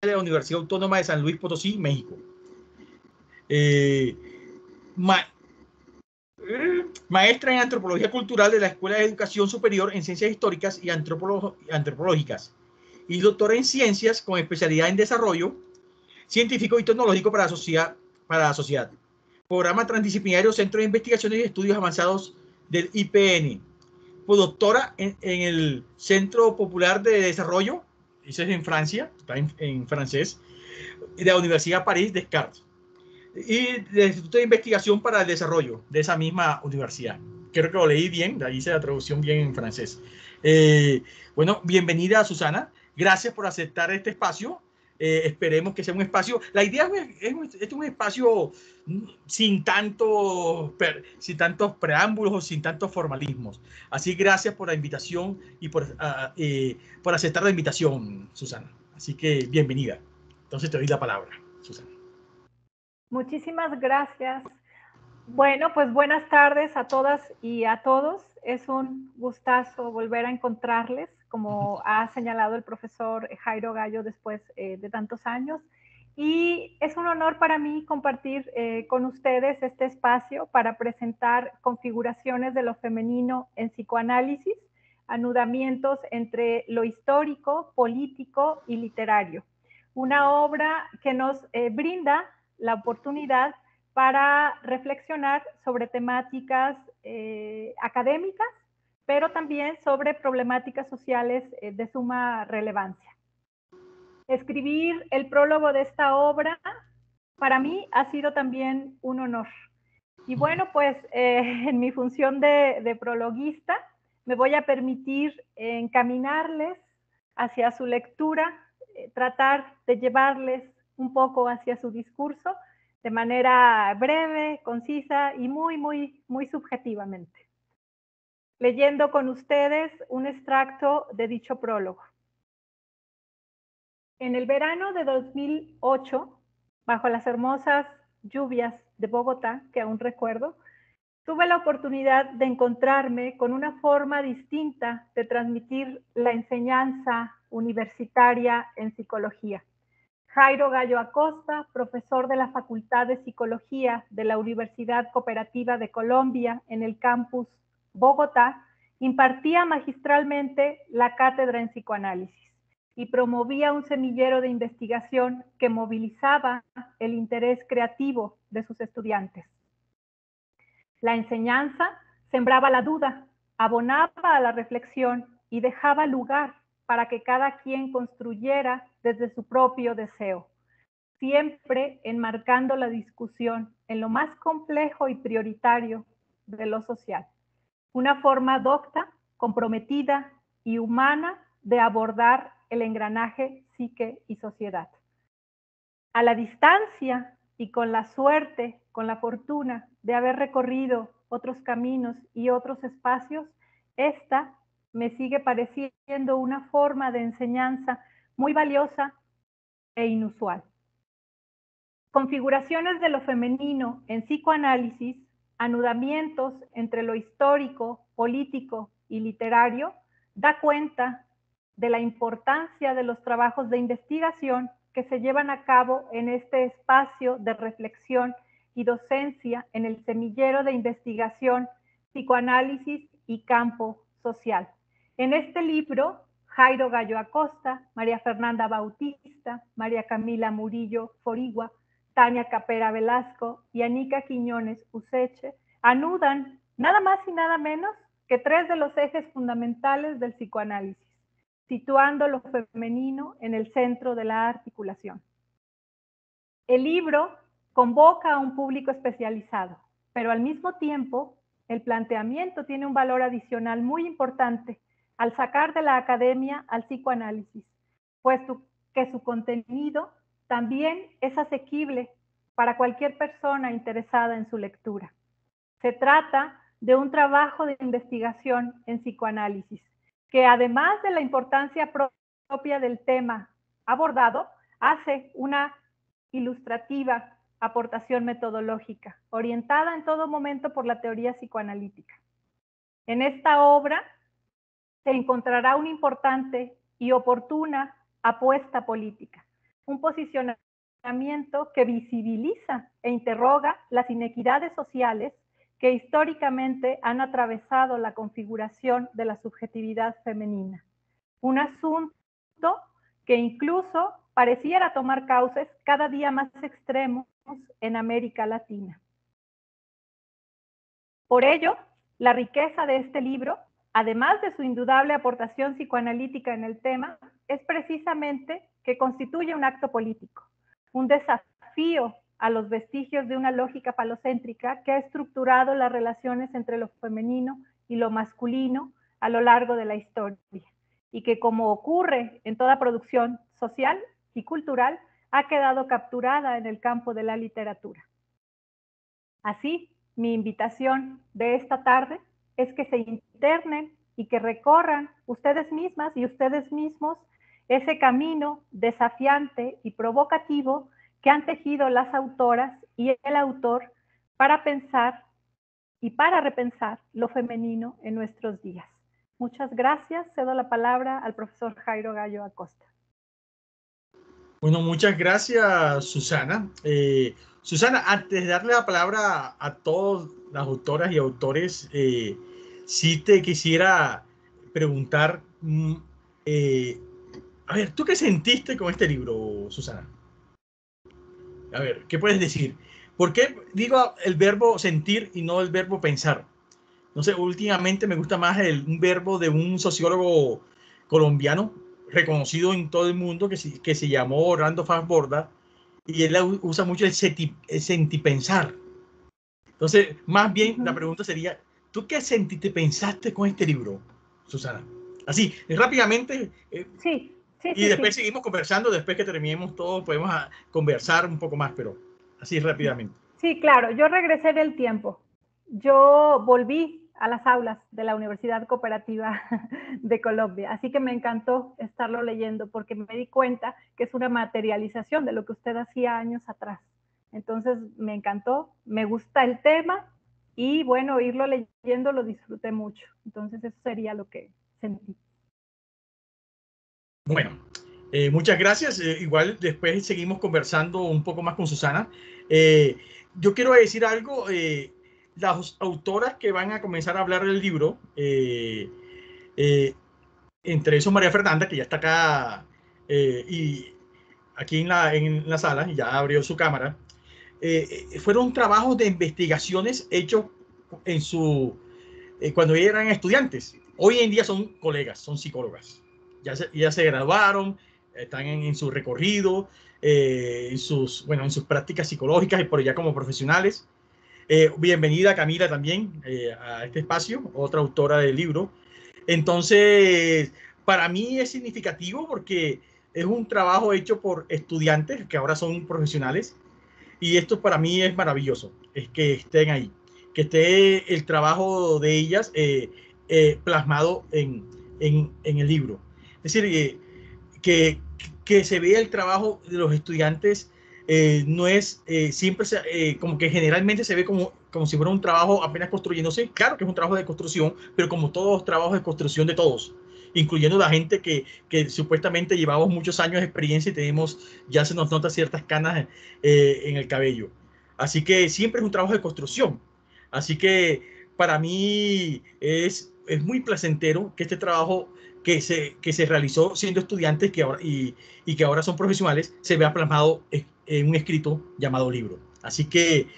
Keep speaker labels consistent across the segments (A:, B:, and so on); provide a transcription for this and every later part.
A: de la Universidad Autónoma de San Luis Potosí, México. Ma Maestra en Antropología Cultural de la Escuela de Educación Superior en Ciencias Históricas y Antropológicas. Y doctora en Ciencias con especialidad en Desarrollo Científico y Tecnológico para la sociedad. Programa Transdisciplinario Centro de Investigaciones y Estudios Avanzados del IPN. Fue doctora en el Centro Popular de Desarrollo, eso es en Francia, está en francés, de la Universidad París Descartes. Y del Instituto de Investigación para el Desarrollo de esa misma universidad. Creo que lo leí bien, de ahí hice la traducción bien en francés. Bueno, bienvenida Susana, gracias por aceptar este espacio. Esperemos que sea un espacio, la idea es un espacio sin tantos preámbulos o sin tantos formalismos. Así gracias por la invitación y por aceptar la invitación, Susana. Así que bienvenida. Entonces te doy la palabra, Susana.
B: Muchísimas gracias. Bueno, pues buenas tardes a todas y a todos. Es un gustazo volver a encontrarles, como ha señalado el profesor Jairo Gallo después de tantos años. Y es un honor para mí compartir con ustedes este espacio para presentar configuraciones de lo femenino en psicoanálisis, anudamientos entre lo histórico, político y literario. Una obra que nos brinda la oportunidad para reflexionar sobre temáticas académicas, pero también sobre problemáticas sociales de suma relevancia. Escribir el prólogo de esta obra para mí ha sido también un honor. Y bueno, pues en mi función de prologuista me voy a permitir encaminarles hacia su lectura, tratar de llevarles un poco hacia su discurso de manera breve, concisa y muy subjetivamente. Leyendo con ustedes un extracto de dicho prólogo. En el verano de 2008, bajo las hermosas lluvias de Bogotá, que aún recuerdo, tuve la oportunidad de encontrarme con una forma distinta de transmitir la enseñanza universitaria en psicología. Jairo Gallo Acosta, profesor de la Facultad de Psicología de la Universidad Cooperativa de Colombia en el campus Bogotá, impartía magistralmente la cátedra en psicoanálisis y promovía un semillero de investigación que movilizaba el interés creativo de sus estudiantes. La enseñanza sembraba la duda, abonaba a la reflexión y dejaba lugar para que cada quien construyera desde su propio deseo, siempre enmarcando la discusión en lo más complejo y prioritario de lo social. Una forma docta, comprometida y humana de abordar el engranaje psique y sociedad. A la distancia y con la suerte, con la fortuna de haber recorrido otros caminos y otros espacios, esta me sigue pareciendo una forma de enseñanza muy valiosa e inusual. Configuraciones de lo femenino en psicoanálisis, anudamientos entre lo histórico, político y literario, da cuenta de la importancia de los trabajos de investigación que se llevan a cabo en este espacio de reflexión y docencia en el semillero de investigación, psicoanálisis y campo social. En este libro, Jairo Gallo Acosta, María Fernanda Bautista, María Camila Murillo Forigua, Tania Capera Velasco y Anica Quiñones Useche anudan nada más y nada menos que tres de los ejes fundamentales del psicoanálisis, situando lo femenino en el centro de la articulación. El libro convoca a un público especializado, pero al mismo tiempo el planteamiento tiene un valor adicional muy importante al sacar de la academia al psicoanálisis, puesto que su contenido también es asequible para cualquier persona interesada en su lectura. Se trata de un trabajo de investigación en psicoanálisis, que además de la importancia propia del tema abordado, hace una ilustrativa aportación metodológica, orientada en todo momento por la teoría psicoanalítica. En esta obra se encontrará una importante y oportuna apuesta política, un posicionamiento que visibiliza e interroga las inequidades sociales que históricamente han atravesado la configuración de la subjetividad femenina. Un asunto que incluso pareciera tomar cauces cada día más extremos en América Latina. Por ello, la riqueza de este libro, además de su indudable aportación psicoanalítica en el tema, es precisamente que constituye un acto político, un desafío a los vestigios de una lógica falocéntrica que ha estructurado las relaciones entre lo femenino y lo masculino a lo largo de la historia, y que, como ocurre en toda producción social y cultural, ha quedado capturada en el campo de la literatura. Así, mi invitación de esta tarde es que se internen y que recorran ustedes mismas y ustedes mismos ese camino desafiante y provocativo que han tejido las autoras y el autor para pensar y para repensar lo femenino en nuestros días. Muchas gracias. Cedo la palabra al profesor Jairo Gallo Acosta.
A: Bueno, muchas gracias, Susana. Susana, antes de darle la palabra a todas las autoras y autores, sí te quisiera preguntar, a ver, ¿tú qué sentiste con este libro, Susana? A ver, ¿qué puedes decir? ¿Por qué digo el verbo sentir y no el verbo pensar? No sé, últimamente me gusta más un verbo de un sociólogo colombiano reconocido en todo el mundo que se llamó Orlando Fassborda, y él usa mucho el sentipensar. Entonces, más bien la pregunta sería, ¿tú qué sentiste, pensaste con este libro, Susana? Así, rápidamente.
B: Sí.
A: Y después seguimos conversando, después que terminemos todo, podemos conversar un poco más, pero así rápidamente.
B: Sí, claro, yo regresé del tiempo. Yo volví a las aulas de la Universidad Cooperativa de Colombia, así que me encantó estarlo leyendo porque me di cuenta que es una materialización de lo que usted hacía años atrás. Entonces me encantó, me gusta el tema y bueno, irlo leyendo lo disfruté mucho. Entonces eso sería lo que sentí.
A: Bueno, muchas gracias. Igual después seguimos conversando un poco más con Susana. Yo quiero decir algo. Las autoras que van a comenzar a hablar del libro, entre eso María Fernanda, que ya está acá y aquí en la sala, y ya abrió su cámara, fueron trabajos de investigaciones hechos en cuando eran estudiantes. Hoy en día son colegas, son psicólogas. Ya se graduaron, están en su recorrido, en sus prácticas psicológicas y por allá como profesionales. Bienvenida Camila también a este espacio, otra autora del libro. Entonces, para mí es significativo porque es un trabajo hecho por estudiantes que ahora son profesionales, y esto para mí es maravilloso, es que estén ahí, que esté el trabajo de ellas plasmado en el libro. Es decir, que se vea el trabajo de los estudiantes. No es siempre como que generalmente se ve como si fuera un trabajo apenas construyéndose. Claro que es un trabajo de construcción, pero como todos los trabajos de construcción de todos, incluyendo la gente que supuestamente llevamos muchos años de experiencia y ya se nos nota ciertas canas en el cabello. Así que siempre es un trabajo de construcción. Así que para mí es muy placentero que este trabajo que se realizó siendo estudiantes y que ahora son profesionales se vea plasmado en un escrito llamado libro. Así que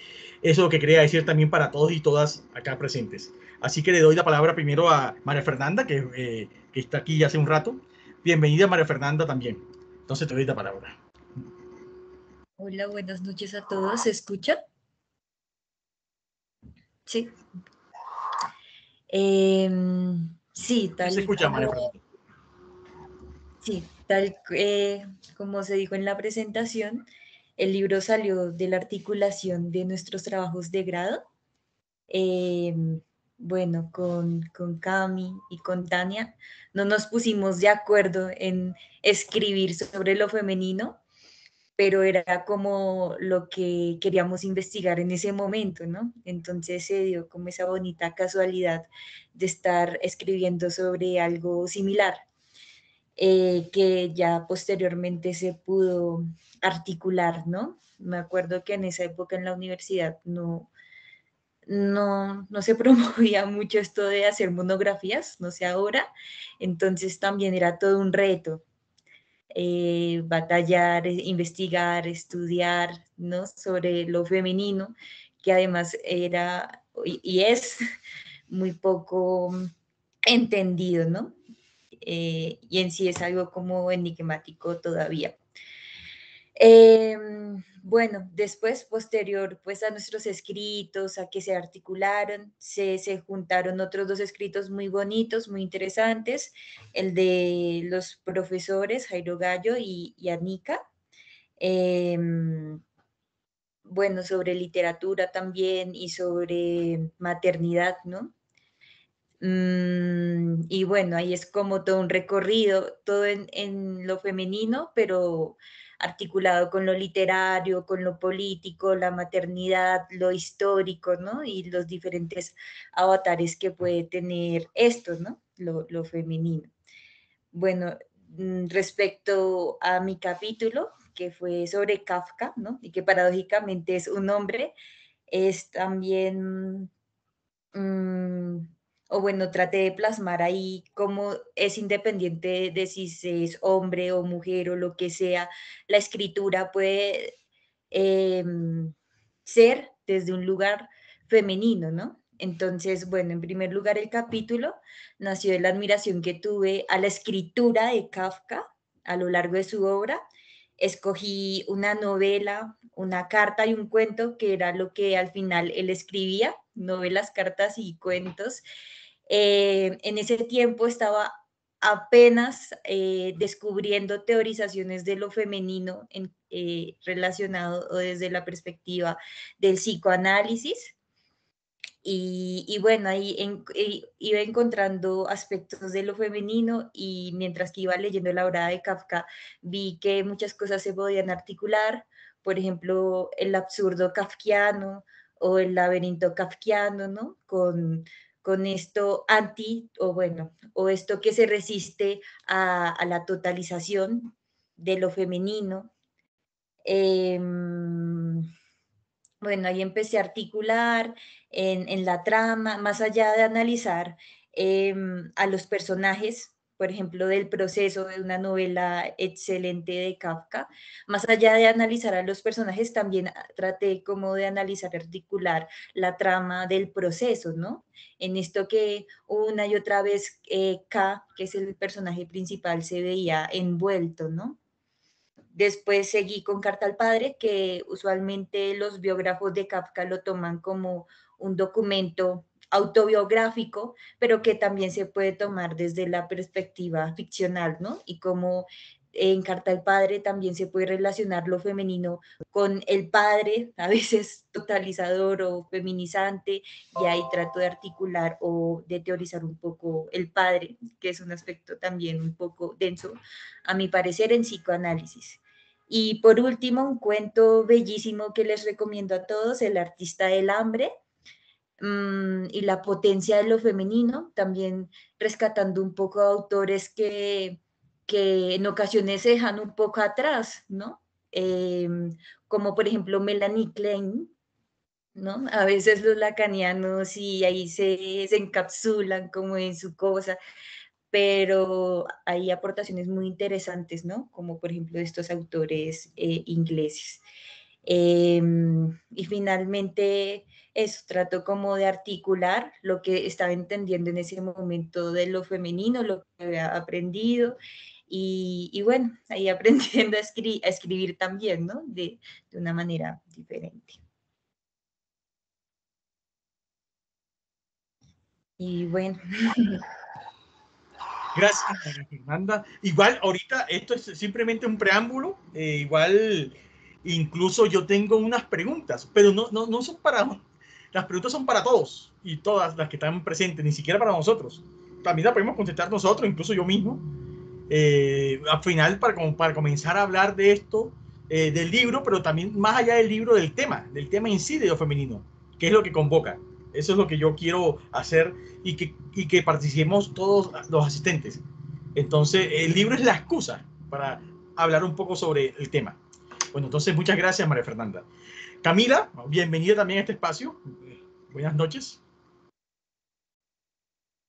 A: eso es lo que quería decir también para todos y todas acá presentes. Así que le doy la palabra primero a María Fernanda, que está aquí ya hace un rato. Bienvenida, María Fernanda, también. Entonces te doy la palabra.
C: Hola, buenas noches a todos. ¿Se escucha? Sí. Sí, tal.
A: Se escucha, María Fernanda.
C: Sí, tal como se dijo en la presentación, el libro salió de la articulación de nuestros trabajos de grado. Bueno, con Cami y con Tania no nos pusimos de acuerdo en escribir sobre lo femenino, pero era como lo que queríamos investigar en ese momento, ¿no? Entonces se dio como esa bonita casualidad de estar escribiendo sobre algo similar. que ya posteriormente se pudo articular, ¿no? Me acuerdo que en esa época en la universidad no se promovía mucho esto de hacer monografías, no sé ahora, entonces también era todo un reto. Batallar, investigar, estudiar, ¿no? Sobre lo femenino, que además era y es muy poco entendido, ¿no? Y en sí es algo como enigmático todavía. Bueno, después, posterior pues a nuestros escritos, a que se articularon, se juntaron otros dos escritos muy bonitos, muy interesantes, el de los profesores Jairo Gallo y Anika, bueno, sobre literatura también y sobre maternidad, ¿no? Y bueno, ahí es como todo un recorrido, todo en lo femenino, pero articulado con lo literario, con lo político, la maternidad, lo histórico, ¿no? Y los diferentes avatares que puede tener esto, ¿no? Lo femenino. Bueno, respecto a mi capítulo, que fue sobre Kafka, ¿no? Y que paradójicamente es un hombre, es también o bueno, traté de plasmar ahí cómo es independiente de si se es hombre o mujer o lo que sea, la escritura puede ser desde un lugar femenino, ¿no? Entonces, bueno, en primer lugar, el capítulo nació de la admiración que tuve a la escritura de Kafka a lo largo de su obra. Escogí una novela, una carta y un cuento, que era lo que al final él escribía, novelas, cartas y cuentos. En ese tiempo estaba apenas descubriendo teorizaciones de lo femenino relacionado o desde la perspectiva del psicoanálisis. Y bueno, ahí iba encontrando aspectos de lo femenino y mientras que iba leyendo la obra de Kafka vi que muchas cosas se podían articular, por ejemplo, el absurdo kafkiano o el laberinto kafkiano, ¿no? Con esto anti, o bueno, o esto que se resiste a la totalización de lo femenino. Eh, bueno, ahí empecé a articular en la trama, más allá de analizar a los personajes, por ejemplo, del proceso de una novela excelente de Kafka, más allá de analizar a los personajes, también traté como de analizar, articular la trama del proceso, ¿no? En esto que una y otra vez K, que es el personaje principal, se veía envuelto, ¿no? Después seguí con Carta al Padre, que usualmente los biógrafos de Kafka lo toman como un documento autobiográfico, pero que también se puede tomar desde la perspectiva ficcional, ¿no? Y como en Carta al Padre también se puede relacionar lo femenino con el padre, a veces totalizador o feminizante, y ahí trato de articular o de teorizar un poco el padre, que es un aspecto también un poco denso, a mi parecer, en psicoanálisis. Y por último, un cuento bellísimo que les recomiendo a todos, El artista del hambre, y la potencia de lo femenino, también rescatando un poco a autores que en ocasiones se dejan un poco atrás, ¿no? Como por ejemplo Melanie Klein, ¿no? A veces los lacanianos y ahí se encapsulan como en su cosa, pero hay aportaciones muy interesantes, ¿no? Como por ejemplo estos autores ingleses. Y finalmente eso, trato como de articular lo que estaba entendiendo en ese momento de lo femenino, lo que había aprendido y bueno, ahí aprendiendo a escribir también, ¿no? De una manera diferente. Y bueno.
A: Gracias, María Fernanda. Igual, ahorita esto es simplemente un preámbulo. Igual, incluso yo tengo unas preguntas, pero no son para... Las preguntas son para todos y todas las que están presentes, ni siquiera para nosotros. También la podemos contestar nosotros, incluso yo mismo. Al final, para comenzar a hablar de esto, del libro, pero también más allá del libro, del tema en sí de lo femenino, que es lo que convoca. Eso es lo que yo quiero hacer y que participemos todos los asistentes. Entonces, el libro es la excusa para hablar un poco sobre el tema. Bueno, entonces, muchas gracias, María Fernanda. Camila, bienvenida también a este espacio. Buenas noches.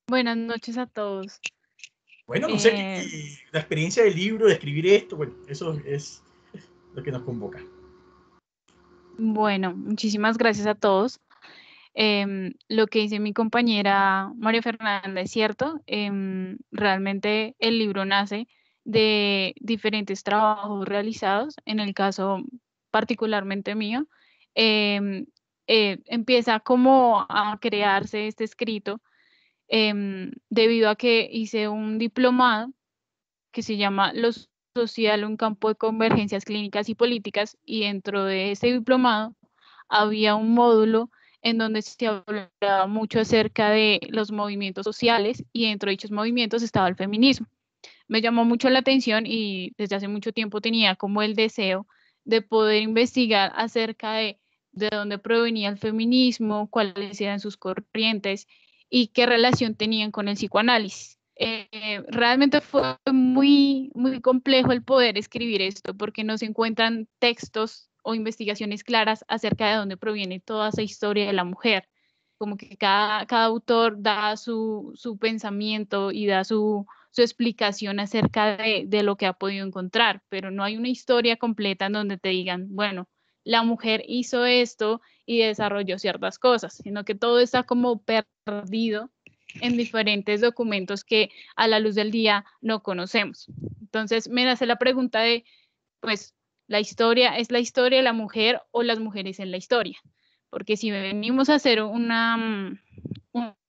D: Buenas noches a todos.
A: Bueno, no sé, la experiencia del libro, de escribir esto, bueno, eso es lo que nos convoca.
D: Bueno, muchísimas gracias a todos. Lo que dice mi compañera María Fernanda es cierto. Realmente el libro nace de diferentes trabajos realizados. En el caso particularmente mío, empieza como a crearse este escrito debido a que hice un diplomado que se llama Lo Social, un campo de convergencias clínicas y políticas, y dentro de ese diplomado había un módulo en donde se hablaba mucho acerca de los movimientos sociales, y dentro de dichos movimientos estaba el feminismo. Me llamó mucho la atención y desde hace mucho tiempo tenía como el deseo de poder investigar acerca de dónde provenía el feminismo, cuáles eran sus corrientes y qué relación tenían con el psicoanálisis. Realmente fue muy, muy complejo el poder escribir esto porque no se encuentran textos o investigaciones claras acerca de dónde proviene toda esa historia de la mujer. Como que cada autor da su pensamiento y da su explicación acerca de lo que ha podido encontrar, pero no hay una historia completa en donde te digan, bueno, la mujer hizo esto y desarrolló ciertas cosas, sino que todo está como perdido en diferentes documentos que a la luz del día no conocemos. Entonces me hace la pregunta de, pues, ¿la historia es la historia de la mujer o las mujeres en la historia? Porque si venimos a hacer una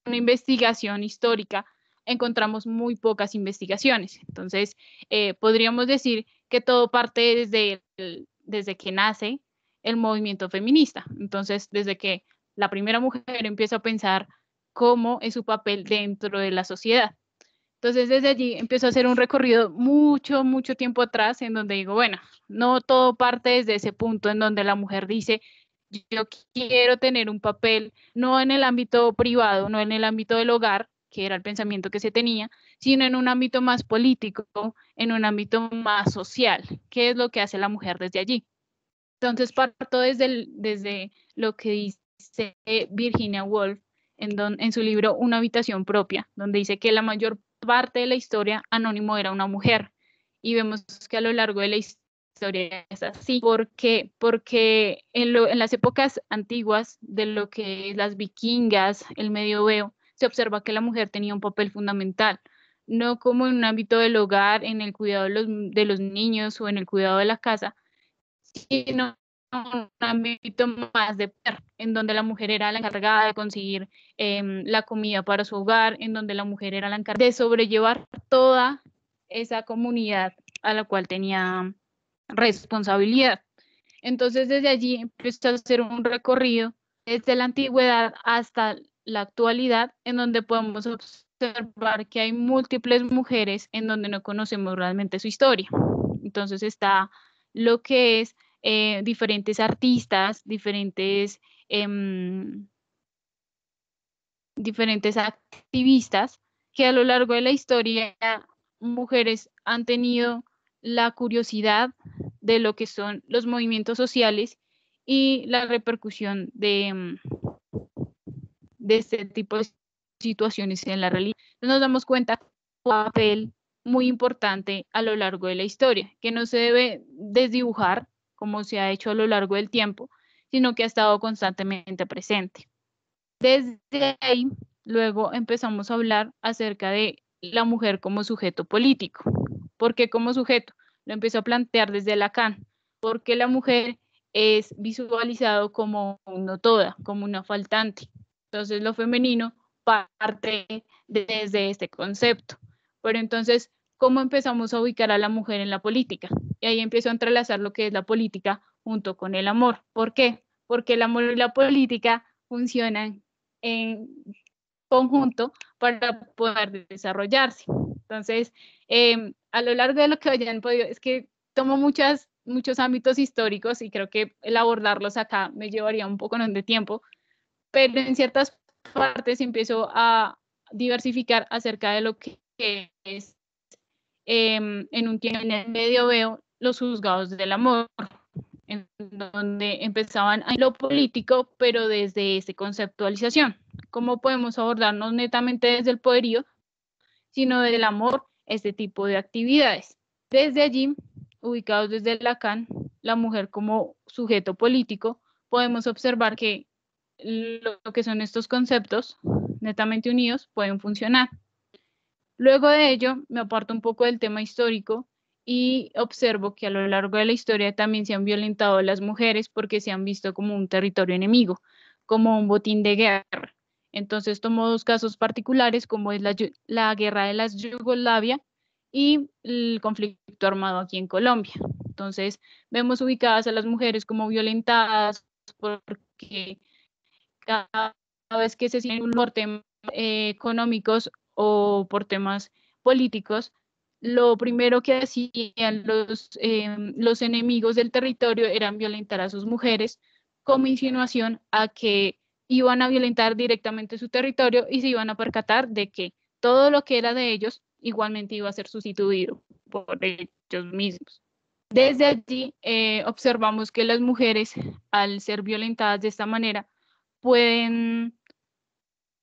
D: investigación histórica, encontramos muy pocas investigaciones. Entonces, podríamos decir que todo parte desde que nace el movimiento feminista. Entonces, desde que la primera mujer empieza a pensar cómo es su papel dentro de la sociedad. Entonces, desde allí empiezo a hacer un recorrido mucho, mucho tiempo atrás, en donde digo, bueno, no todo parte desde ese punto en donde la mujer dice, yo quiero tener un papel, no en el ámbito privado, no en el ámbito del hogar, que era el pensamiento que se tenía, sino en un ámbito más político, en un ámbito más social. ¿Qué es lo que hace la mujer desde allí? Entonces parto desde lo que dice Virginia Woolf en su libro Una habitación propia, donde dice que la mayor parte de la historia Anónimo era una mujer. Y vemos que a lo largo de la historia es así. ¿Por qué? Porque en las épocas antiguas de lo que es las vikingas, el medioevo, se observa que la mujer tenía un papel fundamental, no como en un ámbito del hogar, en el cuidado de los niños o en el cuidado de la casa, sino un ámbito más de poder, en donde la mujer era la encargada de conseguir la comida para su hogar, en donde la mujer era la encargada de sobrellevar toda esa comunidad a la cual tenía responsabilidad. Entonces, desde allí empezó a hacer un recorrido desde la antigüedad hasta la actualidad, en donde podemos observar que hay múltiples mujeres en donde no conocemos realmente su historia. Entonces está lo que es diferentes artistas, diferentes activistas, que a lo largo de la historia mujeres han tenido la curiosidad de lo que son los movimientos sociales y la repercusión de este tipo de situaciones en la realidad. Nos damos cuenta que un papel muy importante a lo largo de la historia, que no se debe desdibujar como se ha hecho a lo largo del tiempo, sino que ha estado constantemente presente. Desde ahí, luego empezamos a hablar acerca de la mujer como sujeto político. ¿Por qué como sujeto? Lo empiezo a plantear desde Lacan, porque la mujer es visualizado como no toda, como una faltante. Entonces, lo femenino parte desde este concepto. Pero entonces, ¿cómo empezamos a ubicar a la mujer en la política? Y ahí empiezo a entrelazar lo que es la política junto con el amor. ¿Por qué? Porque el amor y la política funcionan en conjunto para poder desarrollarse. Entonces, a lo largo de lo que hayan podido, es que tomo muchos ámbitos históricos y creo que el abordarlos acá me llevaría un poco de tiempo, pero en ciertas partes empiezo a diversificar acerca de lo que es en un tiempo en el Medioevo, los juzgados del amor, en donde empezaban a lo político, pero desde esa conceptualización. ¿Cómo podemos abordarnos netamente desde el poderío, sino del amor, este tipo de actividades? Desde allí, ubicados desde Lacan, la mujer como sujeto político, podemos observar que lo que son estos conceptos netamente unidos pueden funcionar. Luego de ello, me aparto un poco del tema histórico y observo que a lo largo de la historia también se han violentado a las mujeres porque se han visto como un territorio enemigo, como un botín de guerra. Entonces tomo dos casos particulares, como es la guerra de las Yugoslavia y el conflicto armado aquí en Colombia. Entonces vemos ubicadas a las mujeres como violentadas porque cada vez que se sienten por temas económicos o por temas políticos, lo primero que hacían los enemigos del territorio eran violentar a sus mujeres, como insinuación a que iban a violentar directamente su territorio y se iban a percatar de que todo lo que era de ellos igualmente iba a ser sustituido por ellos mismos. Desde allí observamos que las mujeres, al ser violentadas de esta manera, pueden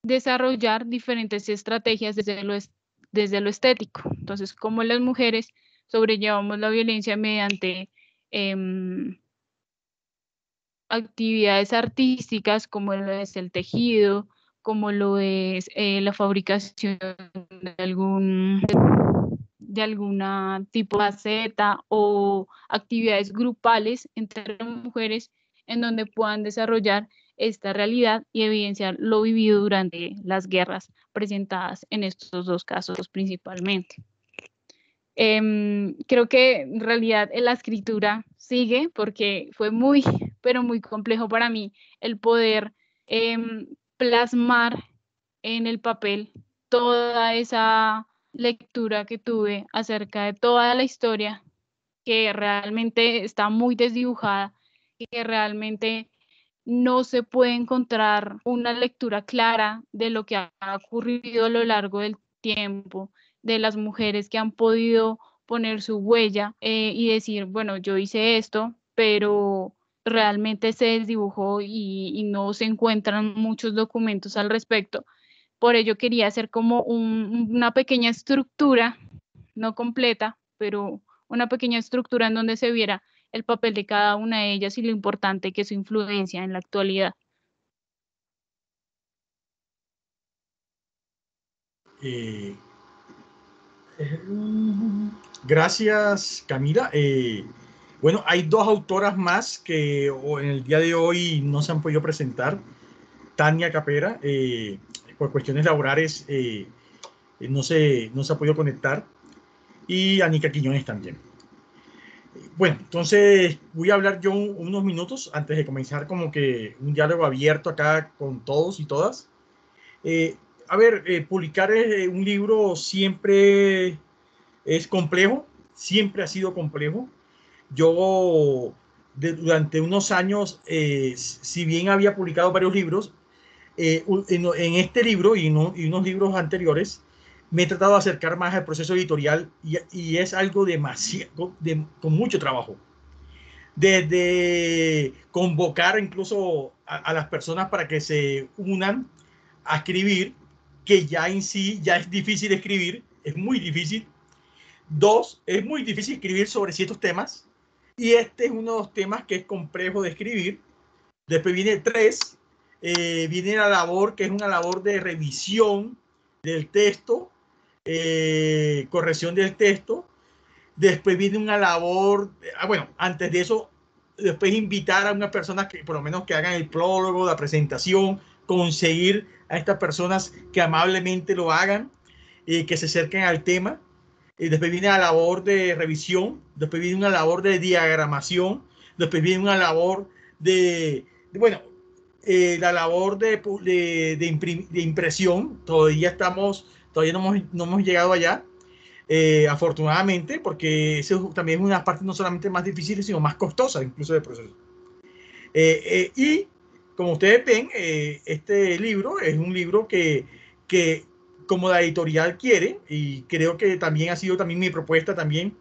D: desarrollar diferentes estrategias desde lo estético. Entonces, cómo las mujeres sobrellevamos la violencia mediante actividades artísticas, como lo es el tejido, como lo es la fabricación de alguna tipo de faceta o actividades grupales entre mujeres en donde puedan desarrollar esta realidad y evidenciar lo vivido durante las guerras presentadas en estos dos casos principalmente. Creo que en realidad la escritura sigue porque fue muy, pero muy complejo para mí el poder plasmar en el papel toda esa lectura que tuve acerca de toda la historia, que realmente está muy desdibujada y que realmente no se puede encontrar una lectura clara de lo que ha ocurrido a lo largo del tiempo, de las mujeres que han podido poner su huella y decir, bueno, yo hice esto, pero realmente se desdibujó y no se encuentran muchos documentos al respecto. Por ello quería hacer como una pequeña estructura, no completa, pero una pequeña estructura en donde se viera el papel de cada una de ellas y lo importante que es su influencia en la actualidad.
A: Gracias, Camila. Bueno, hay dos autoras más que en el día de hoy no se han podido presentar. Tania Capera, por cuestiones laborales, no se ha podido conectar, y Anica Quiñones también. Bueno, entonces voy a hablar yo unos minutos antes de comenzar como que un diálogo abierto acá con todos y todas. A ver, publicar un libro siempre es complejo, siempre ha sido complejo. Yo durante unos años, si bien había publicado varios libros, en este libro y unos libros anteriores, me he tratado de acercar más al proceso editorial y es algo demasiado, con mucho trabajo. Desde convocar incluso a las personas para que se unan a escribir, que ya en sí ya es difícil escribir, es muy difícil. Dos, es muy difícil escribir sobre ciertos temas y este es uno de los temas que es complejo de escribir. Después viene tres, viene la labor que es una labor de revisión del texto, corrección del texto. Después viene una labor, bueno, antes de eso, después invitar a unas personas que por lo menos que hagan el prólogo, la presentación, conseguir a estas personas que amablemente lo hagan, que se acerquen al tema. Después viene la labor de revisión, después viene una labor de diagramación, después viene una labor bueno, la labor de impresión. Todavía no hemos llegado allá, afortunadamente, porque eso también es una parte no solamente más difícil, sino más costosa incluso del proceso. Y como ustedes ven, este libro es un libro que como la editorial quiere, y creo que también ha sido también mi propuesta también,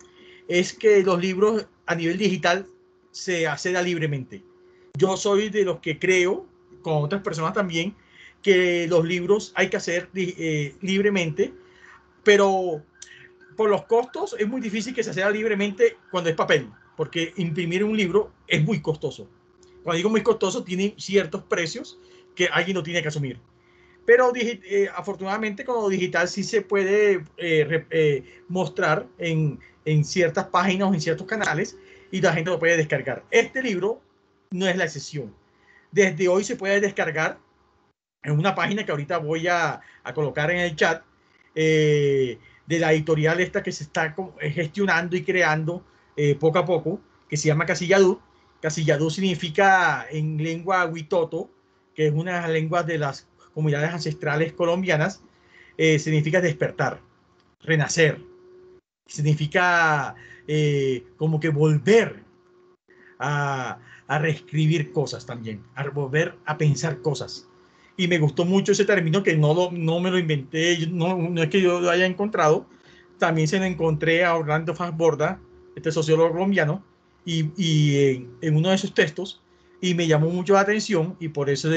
A: es que los libros a nivel digital se acceda libremente. Yo soy de los que creo, con otras personas también, que los libros hay que hacer libremente, pero por los costos es muy difícil que se haga libremente cuando es papel, porque imprimir un libro es muy costoso. Cuando digo muy costoso, tiene ciertos precios que alguien no tiene que asumir. Pero afortunadamente con lo digital sí se puede mostrar en ciertas páginas o en ciertos canales y la gente lo puede descargar. Este libro no es la excepción. Desde hoy se puede descargar en una página que ahorita voy a colocar en el chat, de la editorial esta que se está gestionando y creando poco a poco, que se llama Casilladú. Casilladú significa en lengua huitoto, que es una de las lenguas de las comunidades ancestrales colombianas, significa despertar, renacer. Significa como que volver a reescribir cosas también, a volver a pensar cosas. Y me gustó mucho ese término, que no me lo inventé, no es que yo lo haya encontrado, también se lo encontré a Orlando Fassborda, este sociólogo colombiano, y en uno de sus textos, y me llamó mucho la atención, y por eso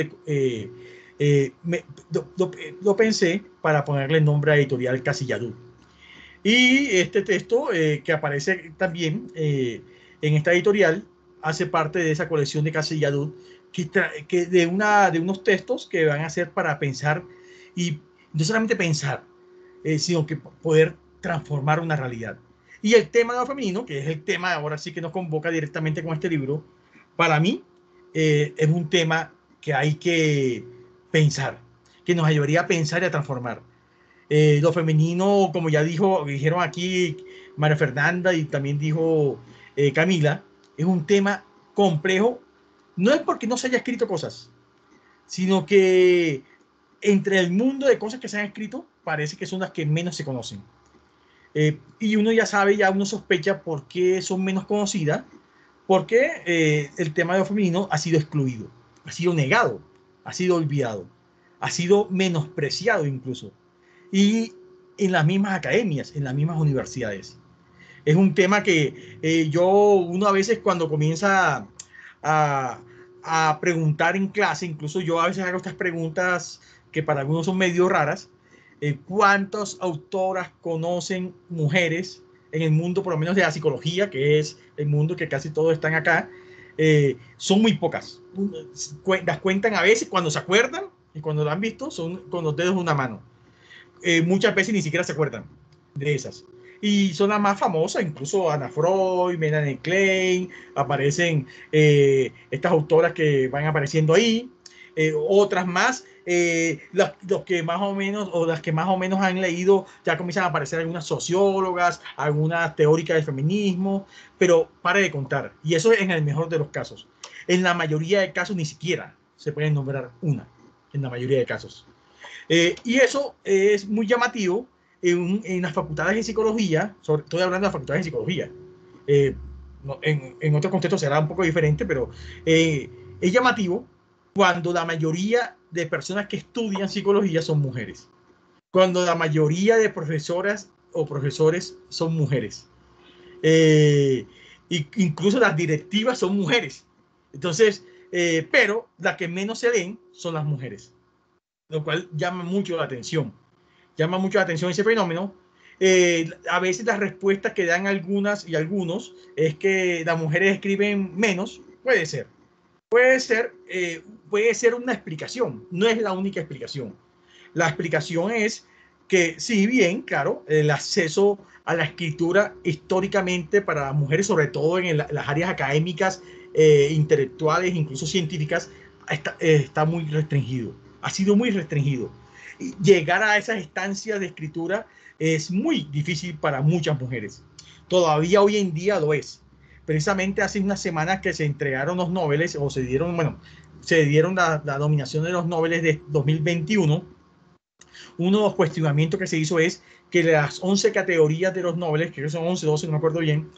A: lo pensé para ponerle el nombre a editorial Casilladú. Y este texto que aparece también en esta editorial hace parte de esa colección de Casilladú, que de unos textos que van a ser para pensar, y no solamente pensar, sino que poder transformar una realidad. Y el tema de lo femenino, que es el tema ahora sí que nos convoca directamente con este libro, para mí es un tema que hay que pensar, que nos ayudaría a pensar y a transformar. Lo femenino, como ya dijeron aquí María Fernanda y también dijo Camila, es un tema complejo. No es porque no se haya escrito cosas, sino que entre el mundo de cosas que se han escrito, parece que son las que menos se conocen. Y uno ya sabe, ya uno sospecha por qué son menos conocidas, porque el tema de lo femenino ha sido excluido, ha sido negado, ha sido olvidado, ha sido menospreciado incluso. Y en las mismas academias, en las mismas universidades. Es un tema que uno a veces cuando comienza a preguntar en clase, incluso yo a veces hago estas preguntas que para algunos son medio raras, ¿cuántas autoras conocen mujeres en el mundo, por lo menos de la psicología, que es el mundo que casi todos están acá? Son muy pocas. Las cuentan a veces cuando se acuerdan, y cuando lo han visto son con los dedos de una mano. Muchas veces ni siquiera se acuerdan de esas. Y son las más famosas, incluso Anna Freud, Melanie Klein, aparecen estas autoras que van apareciendo ahí, otras más, los que más o menos, o las que más o menos han leído, ya comienzan a aparecer algunas sociólogas, algunas teóricas del feminismo, pero pare de contar. Y eso es en el mejor de los casos. En la mayoría de casos ni siquiera se pueden nombrar una, en la mayoría de casos. Y eso es muy llamativo en las facultades de psicología, estoy hablando de las facultades de psicología. En otros contextos será un poco diferente, pero es llamativo cuando la mayoría de personas que estudian psicología son mujeres. Cuando la mayoría de profesoras o profesores son mujeres. Incluso las directivas son mujeres. Entonces, pero las que menos se leen son las mujeres, lo cual llama mucho la atención. Llama mucho la atención ese fenómeno. A veces las respuestas que dan algunas y algunos es que las mujeres escriben menos. Puede ser. Puede ser una explicación. No es la única explicación. La explicación es que, si bien, claro, el acceso a la escritura históricamente para las mujeres, sobre todo en las áreas académicas, intelectuales, incluso científicas, está muy restringido. Ha sido muy restringido. Llegar a esas instancias de escritura es muy difícil para muchas mujeres. Todavía hoy en día lo es. Precisamente hace unas semanas que se entregaron los Nobeles, o se dieron la nominación de los Nobeles de 2021. Uno de los cuestionamientos que se hizo es que de las 11 categorías de los Nobeles, que son 11, 12, no me acuerdo bien,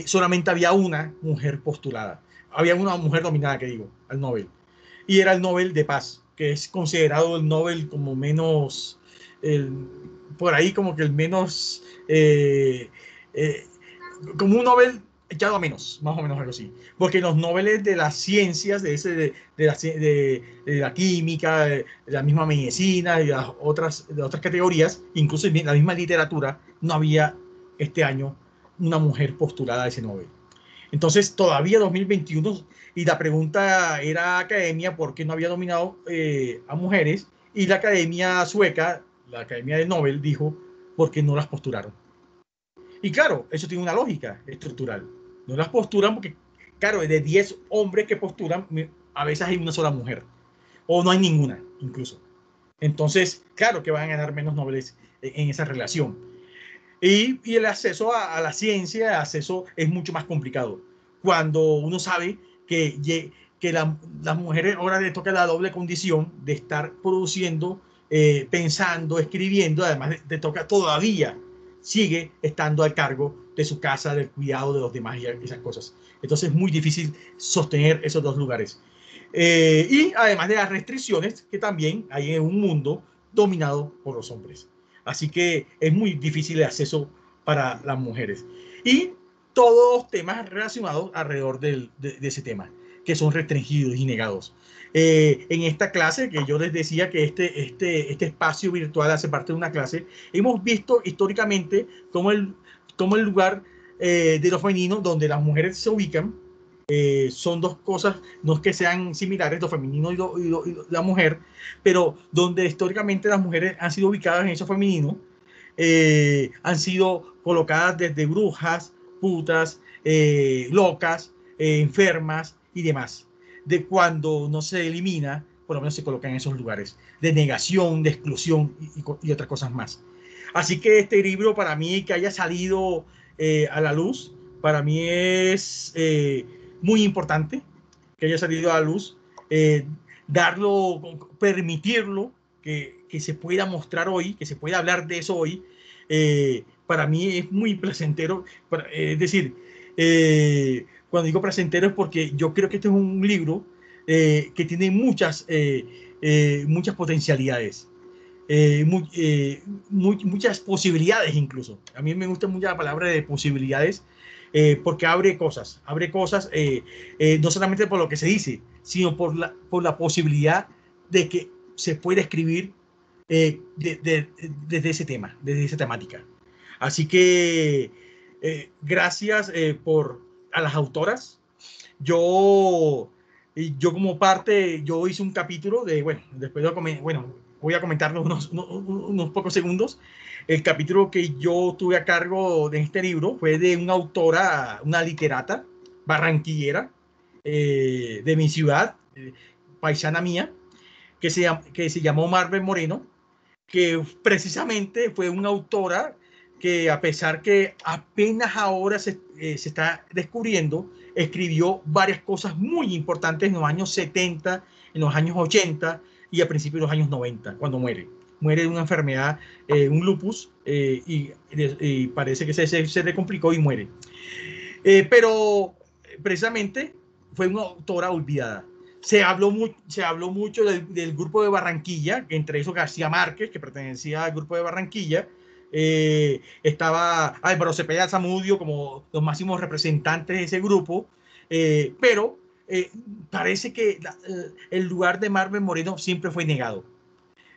A: solamente había una mujer postulada. Había una mujer nominada, que digo, al Nobel. Y era el Nobel de Paz, que es considerado el Nobel como menos por ahí como que el menos, como un Nobel echado a menos, más o menos algo así. Porque los Nobeles de las ciencias, de la química, de la misma medicina y de otras categorías, incluso en la misma literatura, no había este año una mujer postulada a ese Nobel. Entonces, todavía 2021, y la pregunta era academia, ¿por qué no había nominado a mujeres? Y la academia sueca, la academia del Nobel, dijo, ¿por qué no las postularon? Y claro, eso tiene una lógica estructural. No las postulan porque, claro, de 10 hombres que postulan, a veces hay una sola mujer. O no hay ninguna, incluso. Entonces, claro que van a ganar menos Nobeles en esa relación. Y el acceso a la ciencia, el acceso es mucho más complicado. Cuando uno sabe que las mujeres ahora le toca la doble condición de estar produciendo, pensando, escribiendo, además le toca todavía, sigue estando al cargo de su casa, del cuidado de los demás y esas cosas. Entonces es muy difícil sostener esos dos lugares. Y además de las restricciones que también hay en un mundo dominado por los hombres. Así que es muy difícil el acceso para las mujeres. Y todos los temas relacionados alrededor de ese tema, que son restringidos y negados. En esta clase, que yo les decía que este espacio virtual hace parte de una clase, hemos visto históricamente cómo el lugar de lo femenino, donde las mujeres se ubican, son dos cosas, no es que sean similares, lo femenino y la mujer, pero donde históricamente las mujeres han sido ubicadas en eso femenino, han sido colocadas desde brujas, putas, locas, enfermas y demás. De cuando no se elimina, por lo menos se colocan en esos lugares, de negación, de exclusión y otras cosas más. Así que este libro, para mí, que haya salido a la luz, para mí es muy importante que haya salido a la luz, darlo, permitirlo, que se pueda mostrar hoy, que se pueda hablar de eso hoy, para mí es muy placentero. Es decir, cuando digo placentero es porque yo creo que este es un libro que tiene muchas potencialidades. Muchas posibilidades incluso. A mí me gusta mucho la palabra de posibilidades, porque abre cosas, no solamente por lo que se dice, sino por la posibilidad de que se pueda escribir desde ese tema, desde esa temática. Así que gracias a las autoras. Yo como parte, yo hice un capítulo de, bueno, después voy a comentarlo unos pocos segundos. El capítulo que yo tuve a cargo de este libro fue de una autora, una literata barranquillera, de mi ciudad, paisana mía, que se llamó Marvel Moreno, que precisamente fue una autora que, a pesar que apenas ahora se está descubriendo, escribió varias cosas muy importantes en los años 70, en los años 80 y a principios de los años 90, cuando muere. Muere de una enfermedad, un lupus, y parece que se le complicó y muere. Pero precisamente fue una autora olvidada. Se habló mucho del grupo de Barranquilla, entre esos García Márquez, que pertenecía al grupo de Barranquilla. Estaba Álvaro Cepeda Zamudio como los máximos representantes de ese grupo, pero parece que el lugar de Marvel Moreno siempre fue negado.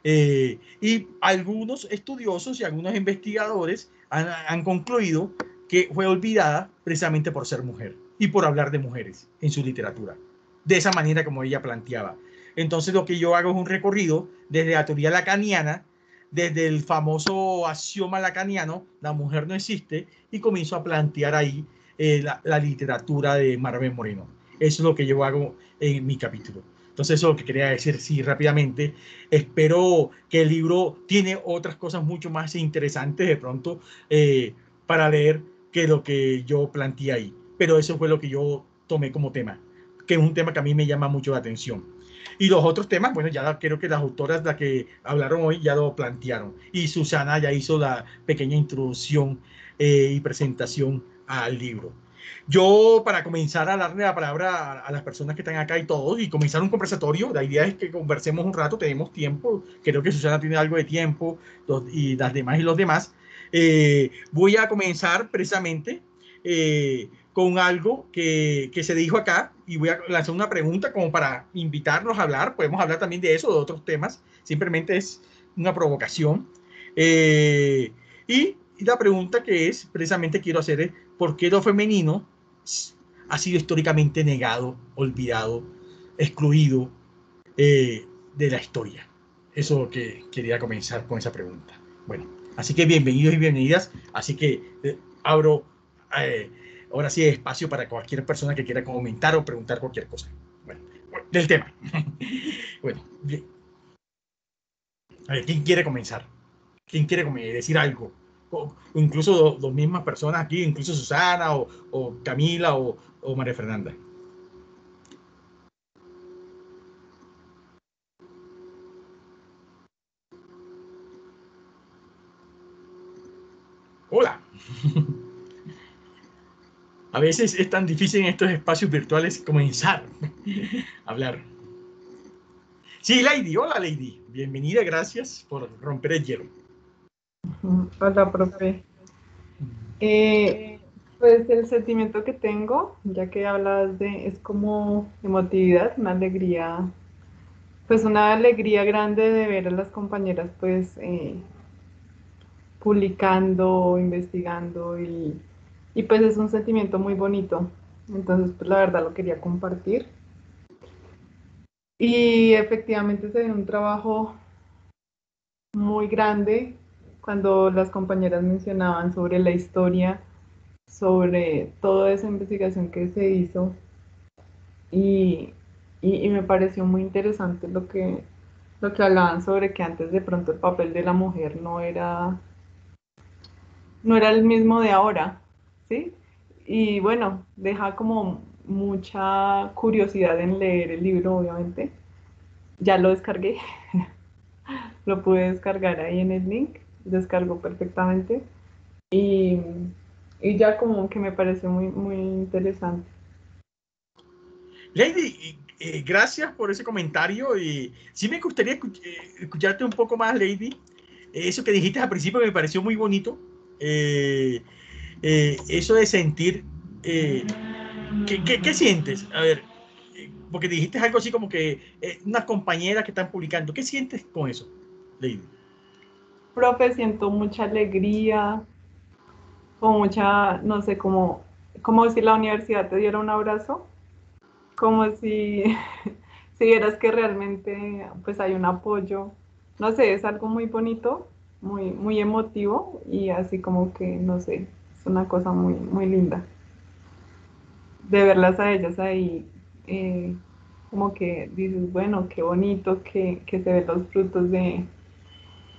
A: Y algunos estudiosos y algunos investigadores han concluido que fue olvidada precisamente por ser mujer y por hablar de mujeres en su literatura, de esa manera como ella planteaba. Entonces lo que yo hago es un recorrido desde la teoría lacaniana, desde el famoso axioma lacaniano, la mujer no existe, y comienzo a plantear ahí la literatura de Marvel Moreno. Eso es lo que yo hago en mi capítulo. Entonces eso es lo que quería decir, sí, rápidamente. Espero que el libro tiene otras cosas mucho más interesantes de pronto para leer que lo que yo planteé ahí. Pero eso fue lo que yo tomé como tema, que es un tema que a mí me llama mucho la atención. Y los otros temas, bueno, ya creo que las autoras de las que hablaron hoy ya lo plantearon. Y Susana ya hizo la pequeña introducción y presentación al libro. Yo, para comenzar a darle la palabra a las personas que están acá y todos, y comenzar un conversatorio, la idea es que conversemos un rato, tenemos tiempo, creo que Susana tiene algo de tiempo, y las demás y los demás. Voy a comenzar precisamente con algo que se dijo acá, y voy a lanzar una pregunta como para invitarnos a hablar. Podemos hablar también de eso, de otros temas, simplemente es una provocación. Y la pregunta que es, precisamente quiero hacer es, ¿por qué lo femenino ha sido históricamente negado, olvidado, excluido de la historia? Eso que quería comenzar con esa pregunta. Bueno, así que bienvenidos y bienvenidas. Así que abro ahora sí espacio para cualquier persona que quiera comentar o preguntar cualquier cosa. Bueno, del tema. Bueno, bien. A ver, ¿quién quiere comenzar? ¿Quién quiere decir algo? O incluso dos mismas personas aquí, incluso Susana o Camila o María Fernanda. Hola. A veces es tan difícil en estos espacios virtuales comenzar a hablar. Sí, Lady. Hola, Lady. Bienvenida, gracias por romper el hielo.
E: Hola, profe. Pues el sentimiento que tengo, ya que hablas es como emotividad, una alegría, pues una alegría grande de ver a las compañeras pues publicando, investigando y pues es un sentimiento muy bonito. Entonces, pues la verdad lo quería compartir. Y efectivamente se ve un trabajo muy grande cuando las compañeras mencionaban sobre la historia, sobre toda esa investigación que se hizo y, y me pareció muy interesante lo que hablaban sobre que antes de pronto el papel de la mujer no era el mismo de ahora, ¿sí? Y bueno, deja como mucha curiosidad en leer el libro, obviamente. Ya lo descargué, lo pude descargar ahí en el link, descargó perfectamente y, y ya como que me pareció muy, muy interesante.
A: Lady, gracias por ese comentario. Y sí me gustaría escucharte un poco más, Lady. Eso que dijiste al principio me pareció muy bonito. Eso de sentir. ¿Qué sientes? A ver, porque dijiste algo así como que unas compañeras que están publicando. ¿Qué sientes con eso, Lady?
E: Profe, siento mucha alegría, como mucha, no sé, como si la universidad te diera un abrazo, como si, si vieras que realmente pues hay un apoyo. No sé, es algo muy bonito, muy, muy emotivo y así como que, no sé, es una cosa muy, muy linda de verlas a ellas ahí, como que dices, bueno, qué bonito que se ven los frutos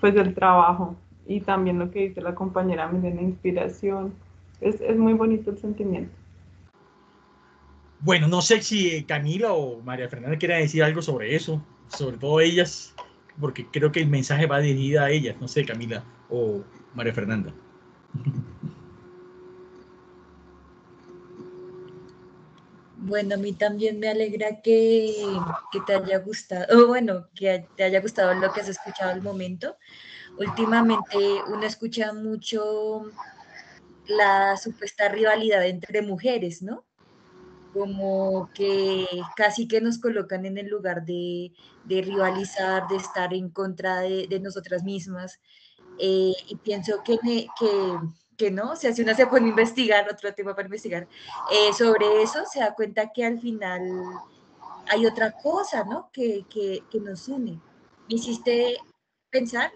E: pues, del trabajo y también lo que dice la compañera Milena, inspiración. Es muy bonito el sentimiento.
A: Bueno, no sé si Camila o María Fernanda quieren decir algo sobre eso, sobre todo ellas, porque creo que el mensaje va dirigido a ellas. No sé, Camila o María Fernanda.
C: Bueno, a mí también me alegra que te haya gustado, o bueno, que te haya gustado lo que has escuchado al momento. Últimamente uno escucha mucho la supuesta rivalidad entre mujeres, ¿no? Como que casi que nos colocan en el lugar de rivalizar, de estar en contra de nosotras mismas. Y pienso que no, o sea, si uno se pone a investigar, otro tema para investigar, sobre eso se da cuenta que al final hay otra cosa, ¿no? Que nos une. Me hiciste pensar,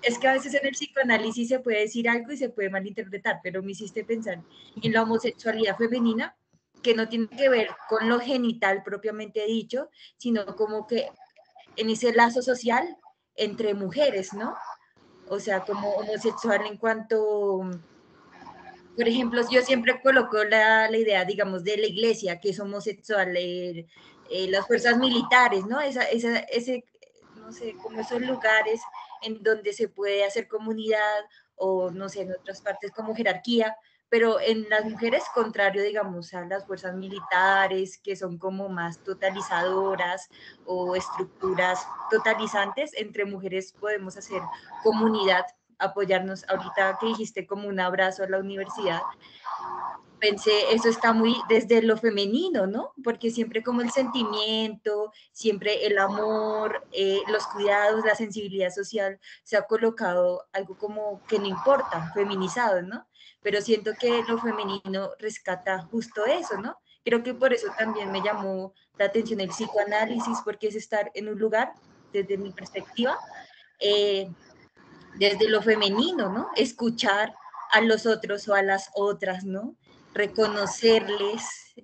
C: es que a veces en el psicoanálisis se puede decir algo y se puede malinterpretar, pero me hiciste pensar en la homosexualidad femenina, que no tiene que ver con lo genital propiamente dicho, sino como que en ese lazo social entre mujeres, ¿no? O sea, como homosexual en cuanto, por ejemplo, yo siempre coloco la idea, digamos, de la iglesia, que es homosexual, las fuerzas militares, ¿no? Ese, no sé, como esos lugares en donde se puede hacer comunidad o, no sé, en otras partes como jerarquía, pero en las mujeres, contrario, digamos, a las fuerzas militares, que son como más totalizadoras o estructuras totalizantes, entre mujeres podemos hacer comunidad, apoyarnos. Ahorita que dijiste como un abrazo a la universidad, pensé, eso está muy desde lo femenino, ¿no? Porque siempre como el sentimiento, siempre el amor, los cuidados, la sensibilidad social, se ha colocado algo como que no importa, feminizado, ¿no? Pero siento que lo femenino rescata justo eso, ¿no? Creo que por eso también me llamó la atención el psicoanálisis, porque es estar en un lugar, desde mi perspectiva, eh, desde lo femenino, ¿no? Escuchar a los otros o a las otras, ¿no? Reconocerles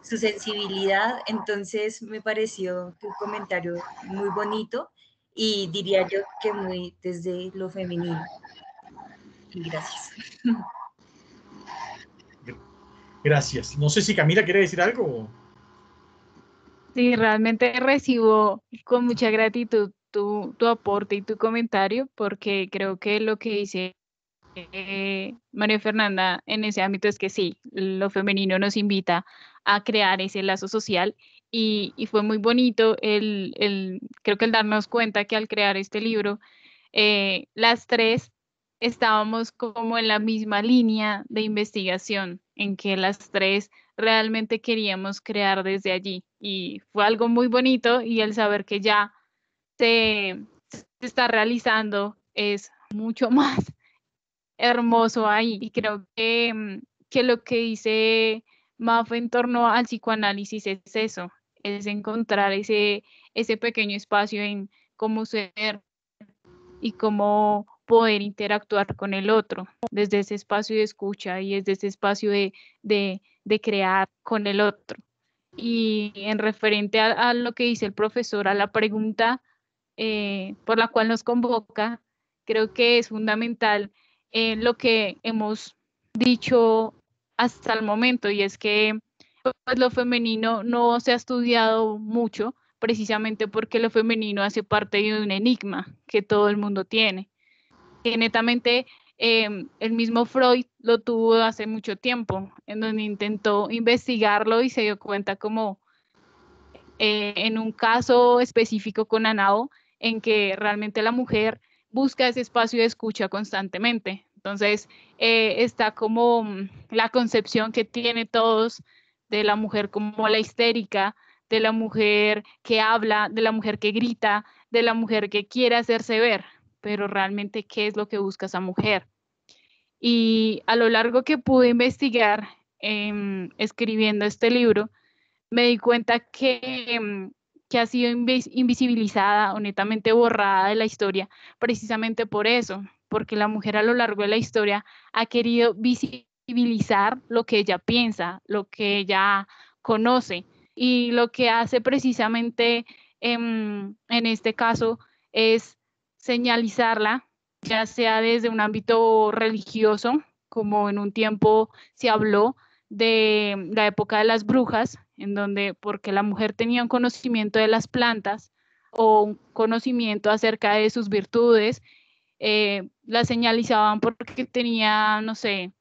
C: su sensibilidad. Entonces me pareció tu comentario muy bonito y diría yo que muy desde lo femenino. Y gracias.
A: Gracias. No sé si Camila quiere decir algo.
D: Sí, realmente recibo con mucha gratitud tu aporte y tu comentario, porque creo que lo que dice María Fernanda en ese ámbito es que sí, lo femenino nos invita a crear ese lazo social y fue muy bonito creo que el darnos cuenta que al crear este libro, las tres estábamos como en la misma línea de investigación, en que las tres realmente queríamos crear desde allí y fue algo muy bonito y el saber que ya se está realizando es mucho más hermoso ahí. Y creo que lo que dice Maf en torno al psicoanálisis es eso, es encontrar ese pequeño espacio en cómo ser y cómo poder interactuar con el otro, desde ese espacio de escucha y desde ese espacio de crear con el otro. Y en referente a lo que dice el profesor, a la pregunta por la cual nos convoca, creo que es fundamental lo que hemos dicho hasta el momento, y es que pues, lo femenino no se ha estudiado mucho, precisamente porque lo femenino hace parte de un enigma que todo el mundo tiene, que netamente el mismo Freud lo tuvo hace mucho tiempo, en donde intentó investigarlo y se dio cuenta como en un caso específico con Anao, en que realmente la mujer busca ese espacio de escucha constantemente. Entonces, está como la concepción que tiene todos de la mujer como la histérica, de la mujer que habla, de la mujer que grita, de la mujer que quiere hacerse ver, pero realmente, ¿qué es lo que busca esa mujer? Y a lo largo que pude investigar, escribiendo este libro, me di cuenta que ha sido invisibilizada o netamente borrada de la historia precisamente por eso, porque la mujer a lo largo de la historia ha querido visibilizar lo que ella piensa, lo que ella conoce, y lo que hace precisamente en este caso es señalizarla, ya sea desde un ámbito religioso, como en un tiempo se habló de la época de las brujas, en donde porque la mujer tenía un conocimiento de las plantas o un conocimiento acerca de sus virtudes, la señalizaban porque tenía, no sé,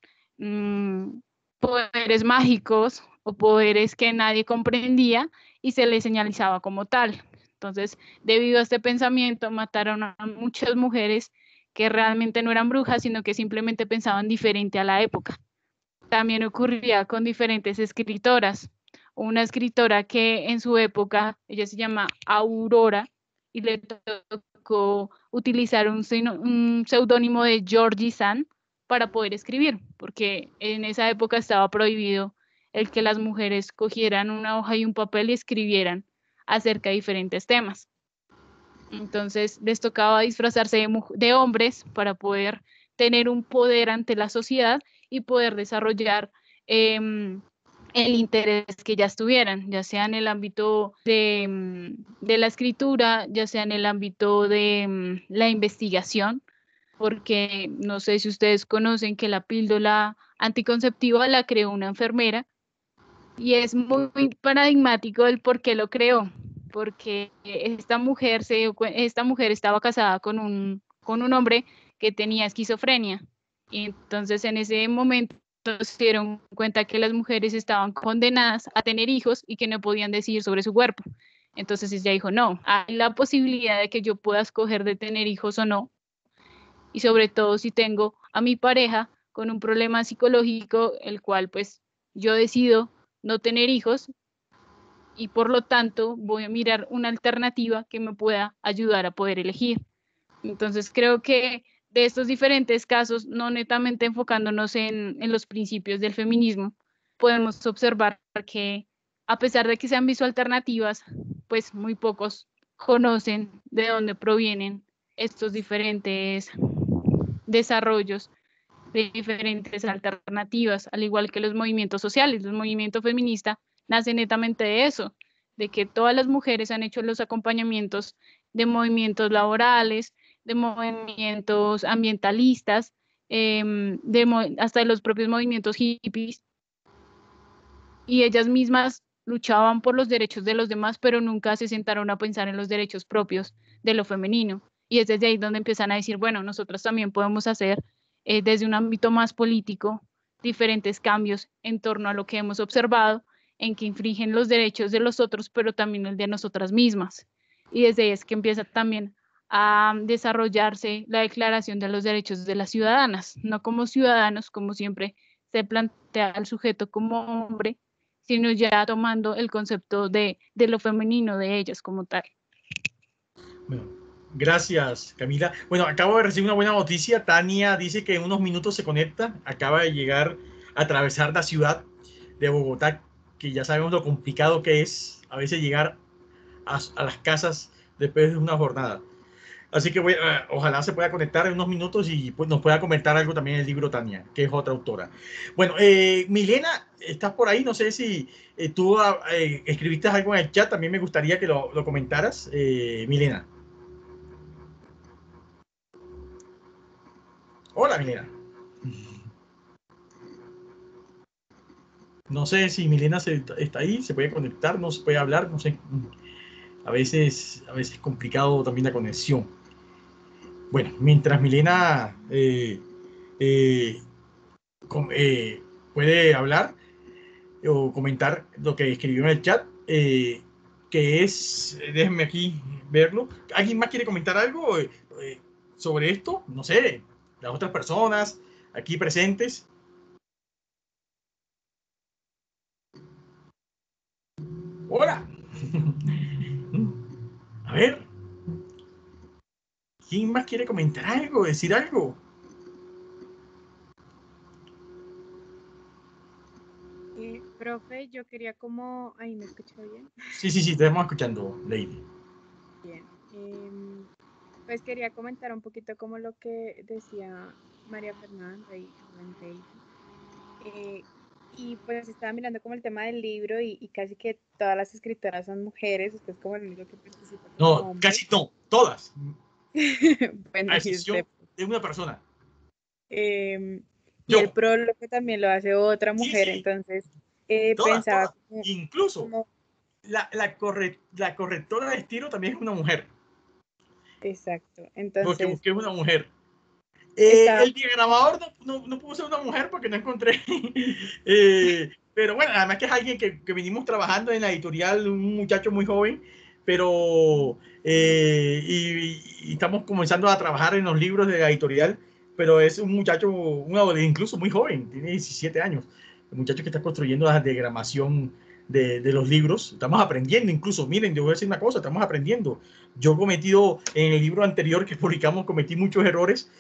D: poderes mágicos o poderes que nadie comprendía y se le señalizaba como tal. Entonces, debido a este pensamiento, mataron a muchas mujeres que realmente no eran brujas, sino que simplemente pensaban diferente a la época. También ocurría con diferentes escritoras. Una escritora que en su época, ella se llama Aurora, y le tocó utilizar un seudónimo de Georgie Sand para poder escribir, porque en esa época estaba prohibido el que las mujeres cogieran una hoja y un papel y escribieran acerca de diferentes temas. Entonces les tocaba disfrazarse de hombres para poder tener un poder ante la sociedad y poder desarrollar el interés que ya tuvieran, ya sea en el ámbito de la escritura, ya sea en el ámbito de la investigación, porque no sé si ustedes conocen que la píldora anticonceptiva la creó una enfermera y es muy paradigmático el por qué lo creó, porque esta mujer estaba casada con un hombre que tenía esquizofrenia Y entonces en ese momento se dieron cuenta que las mujeres estaban condenadas a tener hijos y que no podían decidir sobre su cuerpo. Entonces ella dijo, no, hay la posibilidad de que yo pueda escoger de tener hijos o no. Y sobre todo si tengo a mi pareja con un problema psicológico, el cual pues yo decido no tener hijos y por lo tanto voy a mirar una alternativa que me pueda ayudar a poder elegir. Entonces creo que de estos diferentes casos, no netamente enfocándonos en los principios del feminismo, podemos observar que a pesar de que se han visto alternativas, pues muy pocos conocen de dónde provienen estos diferentes desarrollos de diferentes alternativas, al igual que los movimientos sociales. El movimiento feminista nace netamente de eso, de que todas las mujeres han hecho los acompañamientos de movimientos laborales, de movimientos ambientalistas, hasta de los propios movimientos hippies, y ellas mismas luchaban por los derechos de los demás, pero nunca se sentaron a pensar en los derechos propios de lo femenino. Y es desde ahí donde empiezan a decir, bueno, nosotros también podemos hacer desde un ámbito más político diferentes cambios en torno a lo que hemos observado, en que infringen los derechos de los otros, pero también el de nosotras mismas. Y desde ahí es que empieza también a desarrollarse la Declaración de los Derechos de las Ciudadanas, no como ciudadanos, como siempre se plantea al sujeto como hombre, sino ya tomando el concepto de lo femenino de ellas como tal.
A: Bueno, gracias, Camila. Bueno, acabo de recibir una buena noticia. Tania dice que en unos minutos se conecta. Acaba de llegar a atravesar la ciudad de Bogotá, que ya sabemos lo complicado que es a veces llegar a las casas después de una jornada. Así que ojalá se pueda conectar en unos minutos y pues, nos pueda comentar algo también en el libro Tania, que es otra autora. Bueno, Milena, estás por ahí. No sé si tú escribiste algo en el chat. También me gustaría que lo comentaras, Milena. Hola, Milena. No sé si Milena está ahí, se puede conectar, no se puede hablar, no sé. A veces es complicado también la conexión. Bueno, mientras Milena puede hablar o comentar lo que escribió en el chat, que es, déjenme aquí verlo. ¿Alguien más quiere comentar algo sobre esto? No sé, las otras personas aquí presentes. Hola. A ver. ¿Quién más quiere comentar algo, decir algo?
F: Profe, yo quería como... Ahí, ¿me escucha bien?
A: Sí, te estamos escuchando, Lady.
F: Bien. Pues quería comentar un poquito como lo que decía María Fernanda y David. Y pues estaba mirando como el tema del libro y casi que todas las escritoras son mujeres. Usted es como el único que participa como
A: No,
F: hombre.
A: casi no, todas.
F: Bueno,
A: a excepción de una persona.
F: Y el prólogo también lo hace otra mujer, sí. Entonces pensaba...
A: Todas. Incluso la correctora de estilo también es una mujer.
F: Exacto. Entonces...
A: Porque busqué una mujer. El diagramador no pudo ser una mujer porque no encontré. Pero bueno, además que es alguien que venimos trabajando en la editorial, un muchacho muy joven, pero y estamos comenzando a trabajar en los libros de la editorial, pero es un muchacho, incluso muy joven, tiene 17 años, un muchacho que está construyendo la diagramación de los libros. Estamos aprendiendo incluso, miren, yo voy a decir una cosa, estamos aprendiendo. Yo he cometido, en el libro anterior que publicamos, cometí muchos errores,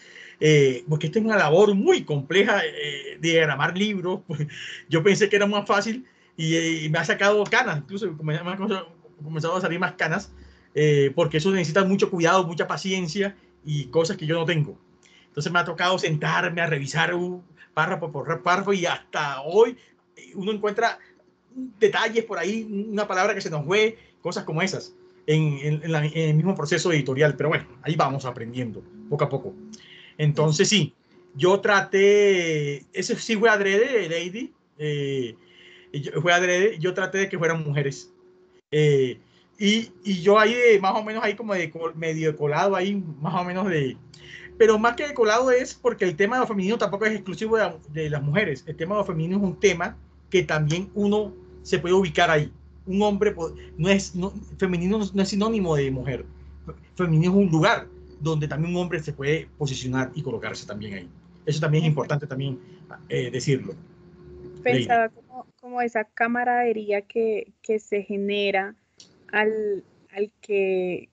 A: porque esta es una labor muy compleja, diagramar libros. Pues, yo pensé que era más fácil y me ha sacado canas, incluso me han comenzado a salir más canas, porque eso necesita mucho cuidado, mucha paciencia y cosas que yo no tengo. Entonces me ha tocado sentarme a revisar un párrafo por párrafo y hasta hoy uno encuentra detalles por ahí, una palabra que se nos fue, cosas como esas en el mismo proceso editorial. Pero bueno, ahí vamos aprendiendo poco a poco. Entonces sí, yo traté, eso sí fue adrede, Lady, fue adrede, yo traté de que fueran mujeres. Y yo ahí más o menos ahí como de medio colado ahí, más o menos pero más que decolado es porque el tema de lo femenino tampoco es exclusivo de las mujeres. El tema de lo femenino es un tema que también uno se puede ubicar ahí. Un hombre femenino no es sinónimo de mujer. Femenino es un lugar donde también un hombre se puede posicionar y colocarse también ahí. Eso también es importante también decirlo.
F: Pensaba como esa camaradería que se genera al que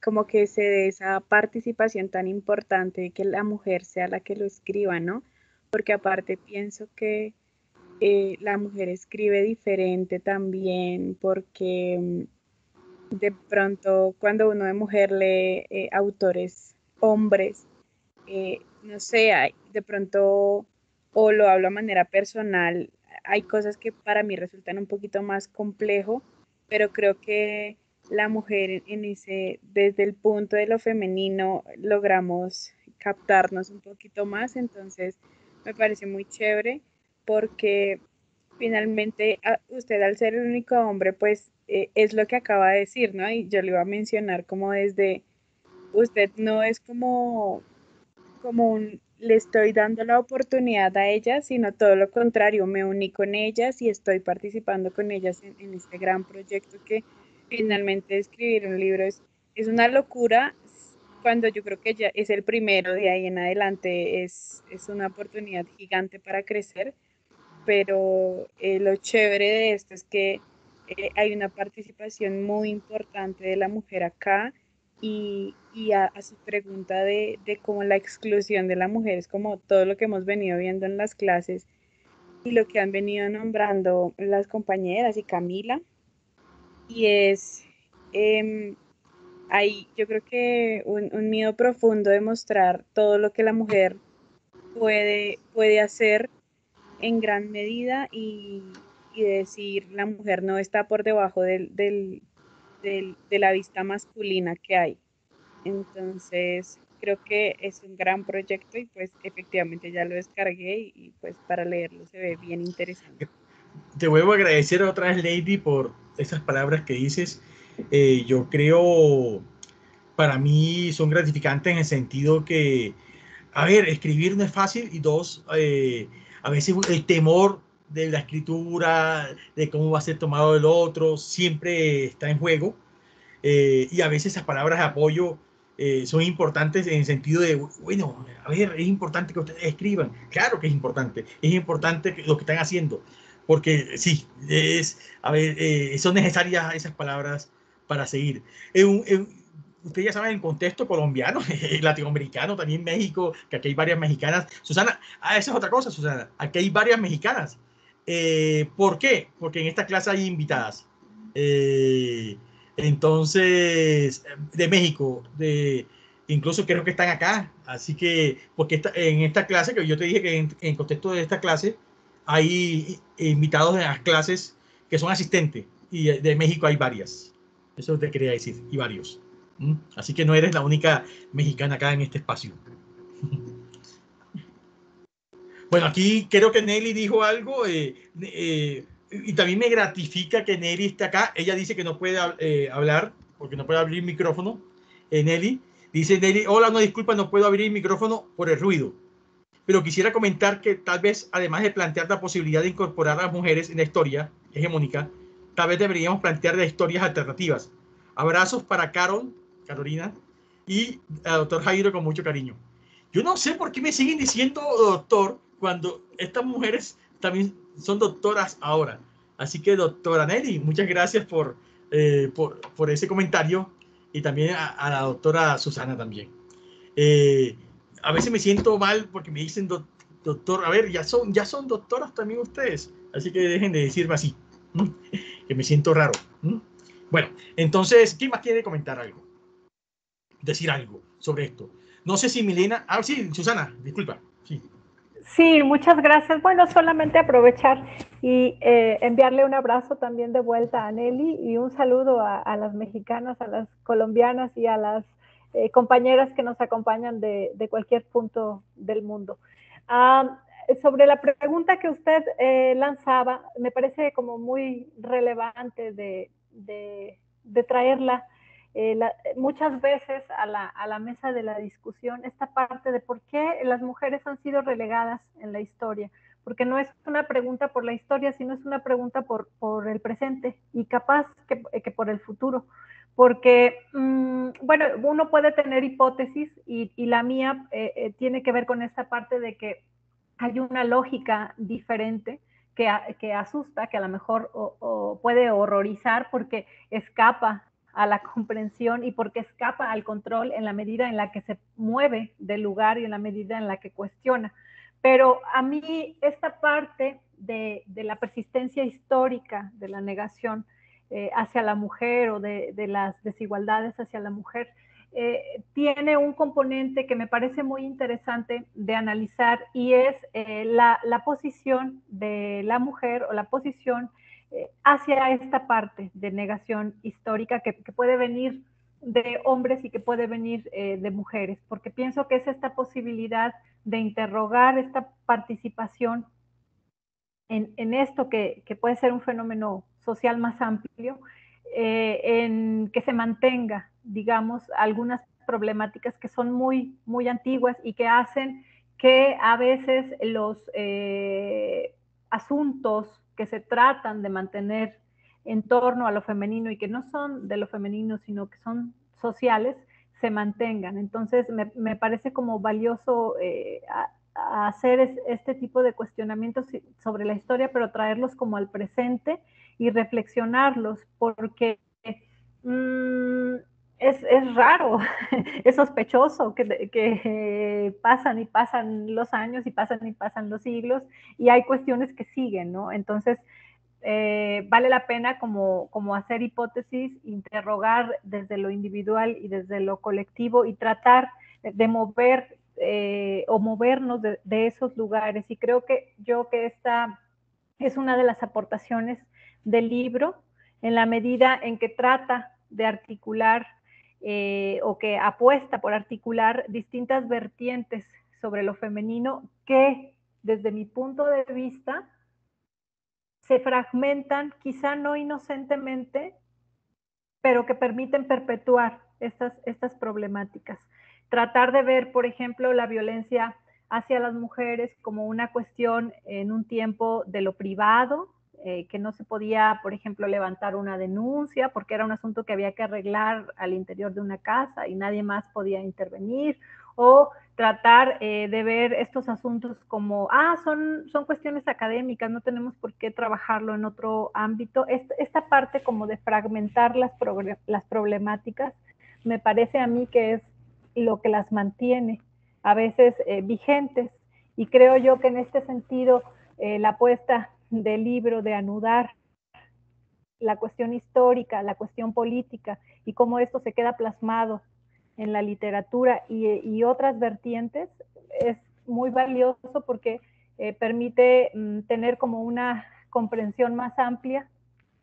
F: como que se dé esa participación tan importante de que la mujer sea la que lo escriba, ¿no? Porque aparte pienso que la mujer escribe diferente también, porque de pronto cuando uno de mujer lee autores hombres, no sé, de pronto, o lo hablo a manera personal, hay cosas que para mí resultan un poquito más complejo, pero creo que la mujer desde el punto de lo femenino, logramos captarnos un poquito más, entonces me parece muy chévere porque finalmente usted al ser el único hombre, pues es lo que acaba de decir, ¿no? Y yo le iba a mencionar como desde, usted no es como le estoy dando la oportunidad a ellas, sino todo lo contrario, me uní con ellas y estoy participando con ellas en este gran proyecto que finalmente escribir un libro es una locura, cuando yo creo que ya es el primero, de ahí en adelante es una oportunidad gigante para crecer, pero lo chévere de esto es que hay una participación muy importante de la mujer acá y a su pregunta de cómo la exclusión de la mujer es como todo lo que hemos venido viendo en las clases y lo que han venido nombrando las compañeras y Camila, y es, hay yo creo que un miedo profundo de mostrar todo lo que la mujer puede hacer en gran medida y decir la mujer no está por debajo de la vista masculina que hay. Entonces, creo que es un gran proyecto y pues efectivamente ya lo descargué y pues para leerlo se ve bien interesante.
A: Te vuelvo a agradecer otra vez, Lady, por esas palabras que dices. Yo creo, para mí son gratificantes en el sentido que, a ver, escribir no es fácil y dos, a veces el temor de la escritura, de cómo va a ser tomado el otro, siempre está en juego. Y a veces esas palabras de apoyo son importantes en el sentido de, bueno, a ver, es importante que ustedes escriban. Claro que es importante lo que están haciendo, porque sí, a ver, son necesarias esas palabras para seguir. Ustedes ya saben el contexto colombiano, latinoamericano, también México, que aquí hay varias mexicanas. Susana, esa es otra cosa, Susana, aquí hay varias mexicanas. ¿Por qué? Porque en esta clase hay invitadas. Entonces, de México, incluso creo que están acá, así que, porque en esta clase, que yo te dije que en contexto de esta clase, hay invitados de las clases que son asistentes, y de México hay varias, eso te quería decir, y varios. Así que no eres la única mexicana acá en este espacio. Bueno, aquí creo que Nelly dijo algo, y también me gratifica que Nelly esté acá. Ella dice que no puede hablar porque no puede abrir el micrófono. Nelly dice, Nelly, hola, no, disculpa, no puedo abrir el micrófono por el ruido. Pero quisiera comentar que tal vez, además de plantear la posibilidad de incorporar a las mujeres en la historia hegemónica, tal vez deberíamos plantear las historias alternativas. Abrazos para Carolina, y al doctor Jairo con mucho cariño. Yo no sé por qué me siguen diciendo doctor cuando estas mujeres también son doctoras ahora. Así que, doctora Nelly, muchas gracias por ese comentario, y también a la doctora Susana también. A veces me siento mal porque me dicen doctor, a ver, ya son doctoras también ustedes, así que dejen de decirme así, que me siento raro. Bueno, entonces, ¿quién más quiere comentar algo? Decir algo sobre esto. No sé si Milena, sí, Susana, disculpa. Sí.
B: Sí, muchas gracias. Bueno, solamente aprovechar y enviarle un abrazo también de vuelta a Nelly y un saludo a las mexicanas, a las colombianas y a las compañeras que nos acompañan de cualquier punto del mundo. Sobre la pregunta que usted lanzaba, me parece como muy relevante de traerla, muchas veces a la mesa de la discusión esta parte de por qué las mujeres han sido relegadas en la historia, porque no es una pregunta por la historia, sino es una pregunta por el presente y capaz que por el futuro. Porque, bueno, uno puede tener hipótesis y la mía tiene que ver con esta parte de que hay una lógica diferente que asusta, que a lo mejor o puede horrorizar porque escapa a la comprensión y porque escapa al control en la medida en la que se mueve del lugar y en la medida en la que cuestiona. Pero a mí esta parte de la persistencia histórica de la negación hacia la mujer o de las desigualdades hacia la mujer, tiene un componente que me parece muy interesante de analizar y es la posición de la mujer o la posición hacia esta parte de negación histórica que puede venir de hombres y que puede venir de mujeres, porque pienso que es esta posibilidad de interrogar esta participación en esto que puede ser un fenómeno social más amplio, en que se mantenga, digamos, algunas problemáticas que son muy, muy antiguas y que hacen que a veces los asuntos que se tratan de mantener en torno a lo femenino y que no son de lo femenino, sino que son sociales, se mantengan. Entonces, me parece como valioso a hacer este tipo de cuestionamientos sobre la historia, pero traerlos como al presente y reflexionarlos, porque es raro, es sospechoso que pasan y pasan los años y pasan y pasan los siglos y hay cuestiones que siguen, ¿no? Entonces, vale la pena como hacer hipótesis, interrogar desde lo individual y desde lo colectivo y tratar de mover o movernos de esos lugares. Y creo que esta es una de las aportaciones del libro, en la medida en que trata de articular o que apuesta por articular distintas vertientes sobre lo femenino que, desde mi punto de vista, se fragmentan, quizá no inocentemente, pero que permiten perpetuar estas problemáticas. Tratar de ver, por ejemplo, la violencia hacia las mujeres como una cuestión en un tiempo de lo privado, que no se podía, por ejemplo, levantar una denuncia porque era un asunto que había que arreglar al interior de una casa y nadie más podía intervenir, o tratar de ver estos asuntos como, son cuestiones académicas, no tenemos por qué trabajarlo en otro ámbito. Esta parte como de fragmentar las problemáticas me parece a mí que es lo que las mantiene a veces vigentes, y creo yo que en este sentido la apuesta del libro de anudar la cuestión histórica, la cuestión política y cómo esto se queda plasmado en la literatura y otras vertientes es muy valioso porque permite tener como una comprensión más amplia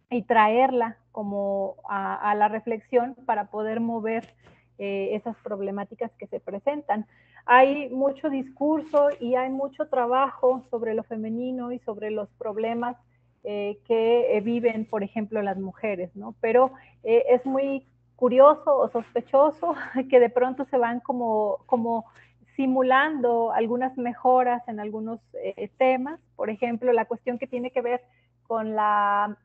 B: y traerla como a la reflexión para poder mover esas problemáticas que se presentan. Hay mucho discurso y hay mucho trabajo sobre lo femenino y sobre los problemas que viven, por ejemplo, las mujeres, ¿no? Pero es muy curioso o sospechoso que de pronto se van como simulando algunas mejoras en algunos temas, por ejemplo, la cuestión que tiene que ver con la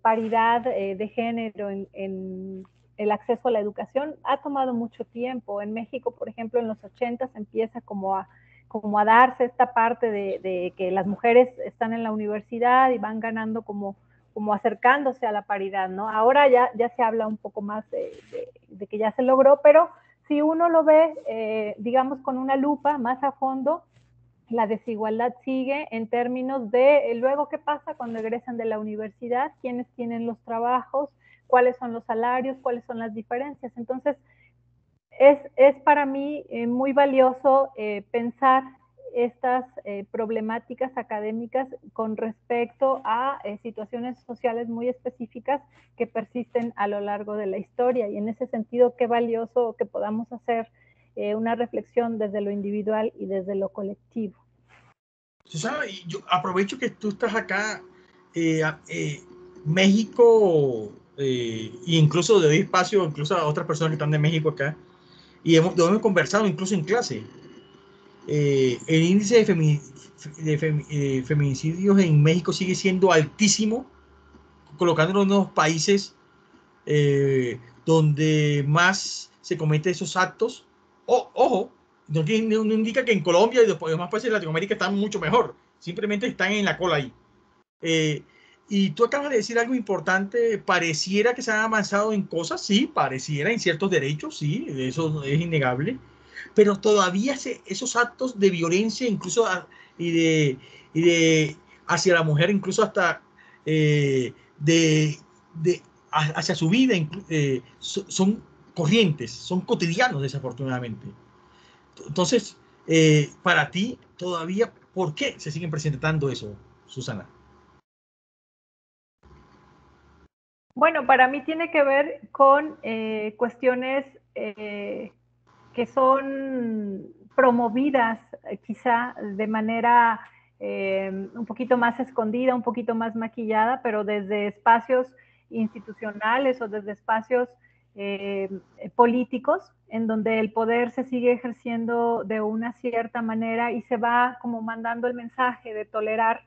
B: paridad de género en el acceso a la educación ha tomado mucho tiempo. En México, por ejemplo, en los 80 empieza como a darse esta parte de que las mujeres están en la universidad y van ganando como acercándose a la paridad, ¿no? Ahora ya se habla un poco más de que ya se logró, pero si uno lo ve, digamos, con una lupa más a fondo, la desigualdad sigue en términos de luego qué pasa cuando egresan de la universidad, quiénes tienen los trabajos, cuáles son los salarios, cuáles son las diferencias. Entonces, es para mí muy valioso pensar estas problemáticas académicas con respecto a situaciones sociales muy específicas que persisten a lo largo de la historia, y en ese sentido qué valioso que podamos hacer una reflexión desde lo individual y desde lo colectivo.
A: Susana, yo aprovecho que tú estás acá. México y incluso le doy espacio incluso a otras personas que están de México acá, y hemos conversado incluso en clase. El índice de feminicidios en México sigue siendo altísimo, colocándonos en unos países donde más se cometen esos actos. Ojo, no indica que en Colombia y los demás países de Latinoamérica están mucho mejor, simplemente están en la cola ahí. Y tú acabas de decir algo importante, pareciera que se han avanzado en cosas, sí, pareciera en ciertos derechos, sí, eso es innegable, pero todavía esos actos de violencia, incluso y de hacia la mujer, incluso hasta de hacia su vida, son corrientes, son cotidianos, desafortunadamente. Entonces, para ti, todavía, ¿por qué se siguen presentando eso, Susana?
B: Bueno, para mí tiene que ver con cuestiones que son promovidas quizá de manera un poquito más escondida, un poquito más maquillada, pero desde espacios institucionales o desde espacios políticos, en donde el poder se sigue ejerciendo de una cierta manera y se va como mandando el mensaje de tolerar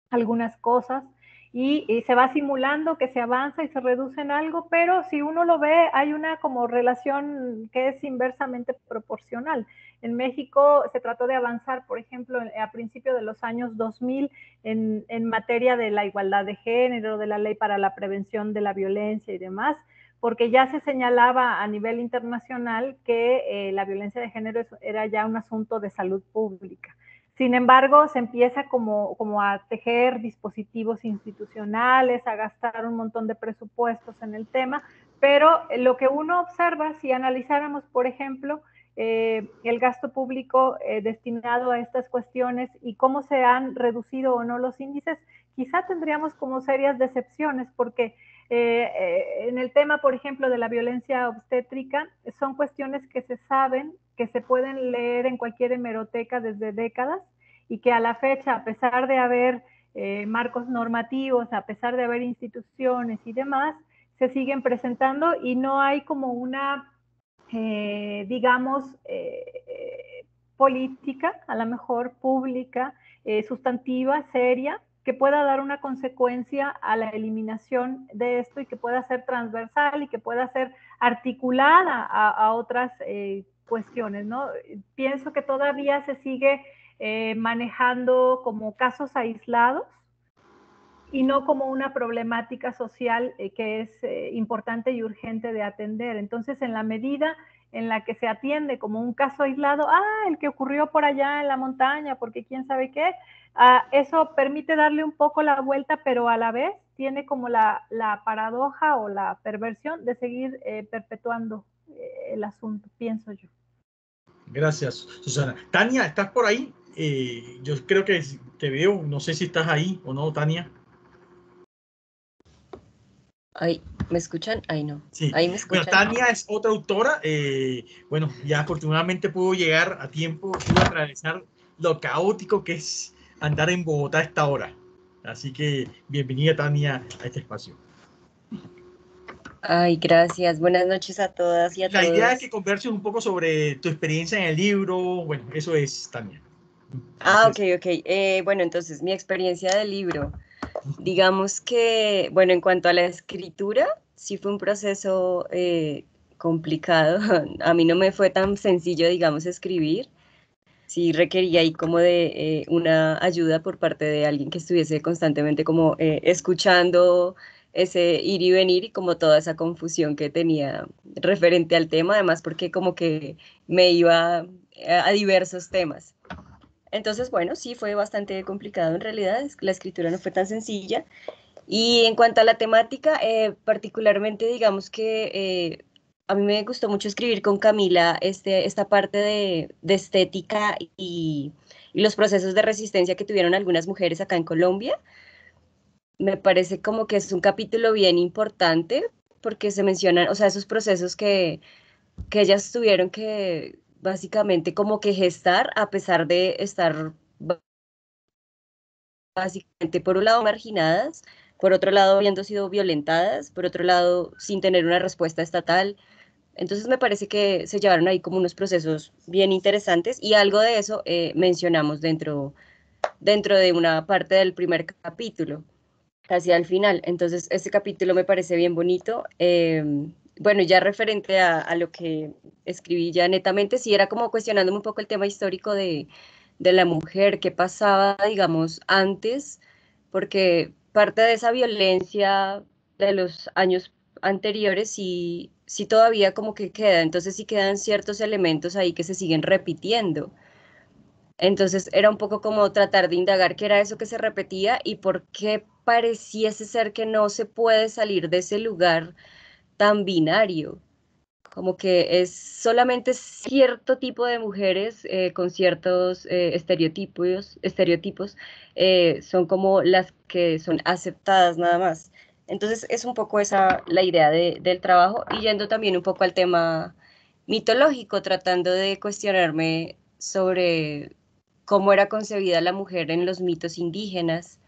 B: algunas cosas y se va simulando que se avanza y se reduce en algo, pero si uno lo ve, hay una como relación que es inversamente proporcional. En México se trató de avanzar, por ejemplo, a principios de los años 2000 en materia de la igualdad de género, de la ley para la prevención de la violencia y demás, porque ya se señalaba a nivel internacional que la violencia de género era ya un asunto de salud pública. Sin embargo, se empieza como a tejer dispositivos institucionales, a gastar un montón de presupuestos en el tema, pero lo que uno observa, si analizáramos, por ejemplo, el gasto público destinado a estas cuestiones y cómo se han reducido o no los índices, quizá tendríamos como serias decepciones, porque en el tema, por ejemplo, de la violencia obstétrica, son cuestiones que se saben, que se pueden leer en cualquier hemeroteca desde décadas y que a la fecha, a pesar de haber marcos normativos, a pesar de haber instituciones y demás, se siguen presentando y no hay como una, digamos, política, a lo mejor pública, sustantiva, seria, que pueda dar una consecuencia a la eliminación de esto y que pueda ser transversal y que pueda ser articulada a otras cuestiones, ¿no? Pienso que todavía se sigue manejando como casos aislados y no como una problemática social que es importante y urgente de atender. Entonces, en la medida en la que se atiende como un caso aislado, el que ocurrió por allá en la montaña, porque quién sabe qué, eso permite darle un poco la vuelta, pero a la vez tiene como la paradoja o la perversión de seguir perpetuando el asunto, pienso yo.
A: Gracias, Susana. Tania, ¿estás por ahí? Yo creo que te veo, no sé si estás ahí o no, Tania.
G: Ay, ¿me escuchan? Ay, no.
A: Sí.
G: Ahí me escuchan.
A: Bueno, Tania es otra autora. Bueno, ya afortunadamente pudo llegar a tiempo, pudo atravesar lo caótico que es andar en Bogotá a esta hora. Así que bienvenida, Tania, a este espacio.
G: Ay, gracias. Buenas noches a todas y a todos.
A: La idea es que converses un poco sobre tu experiencia en el libro. Bueno, eso es, Tania.
G: Ok. Bueno, entonces, mi experiencia del libro. Digamos que, bueno, en cuanto a la escritura, sí fue un proceso complicado. A mí no me fue tan sencillo, digamos, escribir. Sí requería ahí como de una ayuda por parte de alguien que estuviese constantemente como escuchando ese ir y venir y como toda esa confusión que tenía referente al tema, además porque como que me iba a diversos temas. Entonces, bueno, sí fue bastante complicado en realidad, la escritura no fue tan sencilla. Y en cuanto a la temática, particularmente digamos que a mí me gustó mucho escribir con Camila esta parte de estética y los procesos de resistencia que tuvieron algunas mujeres acá en Colombia. Me parece como que es un capítulo bien importante porque se mencionan, o sea, esos procesos que ellas tuvieron que básicamente como que gestar a pesar de estar básicamente por un lado marginadas, por otro lado habiendo sido violentadas, por otro lado sin tener una respuesta estatal. Entonces me parece que se llevaron ahí como unos procesos bien interesantes y algo de eso mencionamos dentro de una parte del primer capítulo, casi al final. Entonces este capítulo me parece bien bonito. Bueno, ya referente a lo que escribí ya netamente, sí era como cuestionándome un poco el tema histórico de la mujer, qué pasaba, digamos, antes, porque parte de esa violencia de los años anteriores sí todavía como que queda, entonces sí quedan ciertos elementos ahí que se siguen repitiendo. Entonces era un poco como tratar de indagar qué era eso que se repetía y por qué pareciese ser que no se puede salir de ese lugar tan binario, como que es solamente cierto tipo de mujeres con ciertos estereotipos son como las que son aceptadas nada más. Entonces es un poco esa la idea del trabajo y yendo también un poco al tema mitológico, tratando de cuestionarme sobre cómo era concebida la mujer en los mitos indígenas.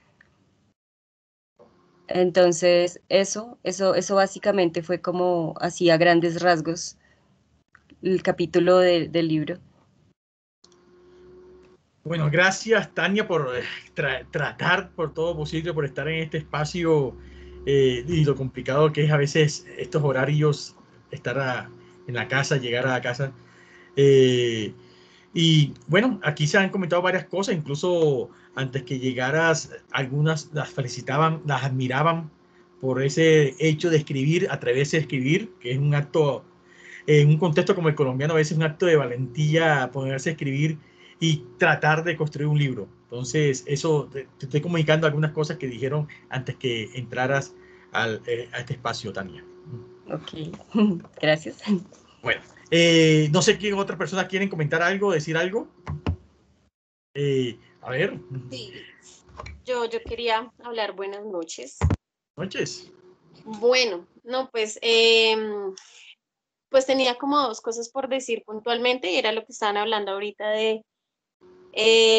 G: Entonces, eso básicamente fue como así a grandes rasgos el capítulo del libro.
A: Bueno, gracias Tania por tratar por todo posible, por estar en este espacio y lo complicado que es a veces estos horarios, estar en la casa, llegar a la casa. Y bueno, aquí se han comentado varias cosas, incluso antes que llegaras, algunas las felicitaban, las admiraban por ese hecho de escribir, atreverse a escribir, que es un acto, en un contexto como el colombiano, a veces es un acto de valentía ponerse a escribir y tratar de construir un libro. Entonces, eso te estoy comunicando algunas cosas que dijeron antes que entraras a este espacio, Tania.
G: Ok, gracias.
A: Bueno, no sé quién otra persona quieren comentar algo, decir algo. A ver.
H: Sí, yo quería hablar. Buenas noches.
A: Noches.
H: Bueno, no, pues tenía como dos cosas por decir puntualmente, y era lo que estaban hablando ahorita de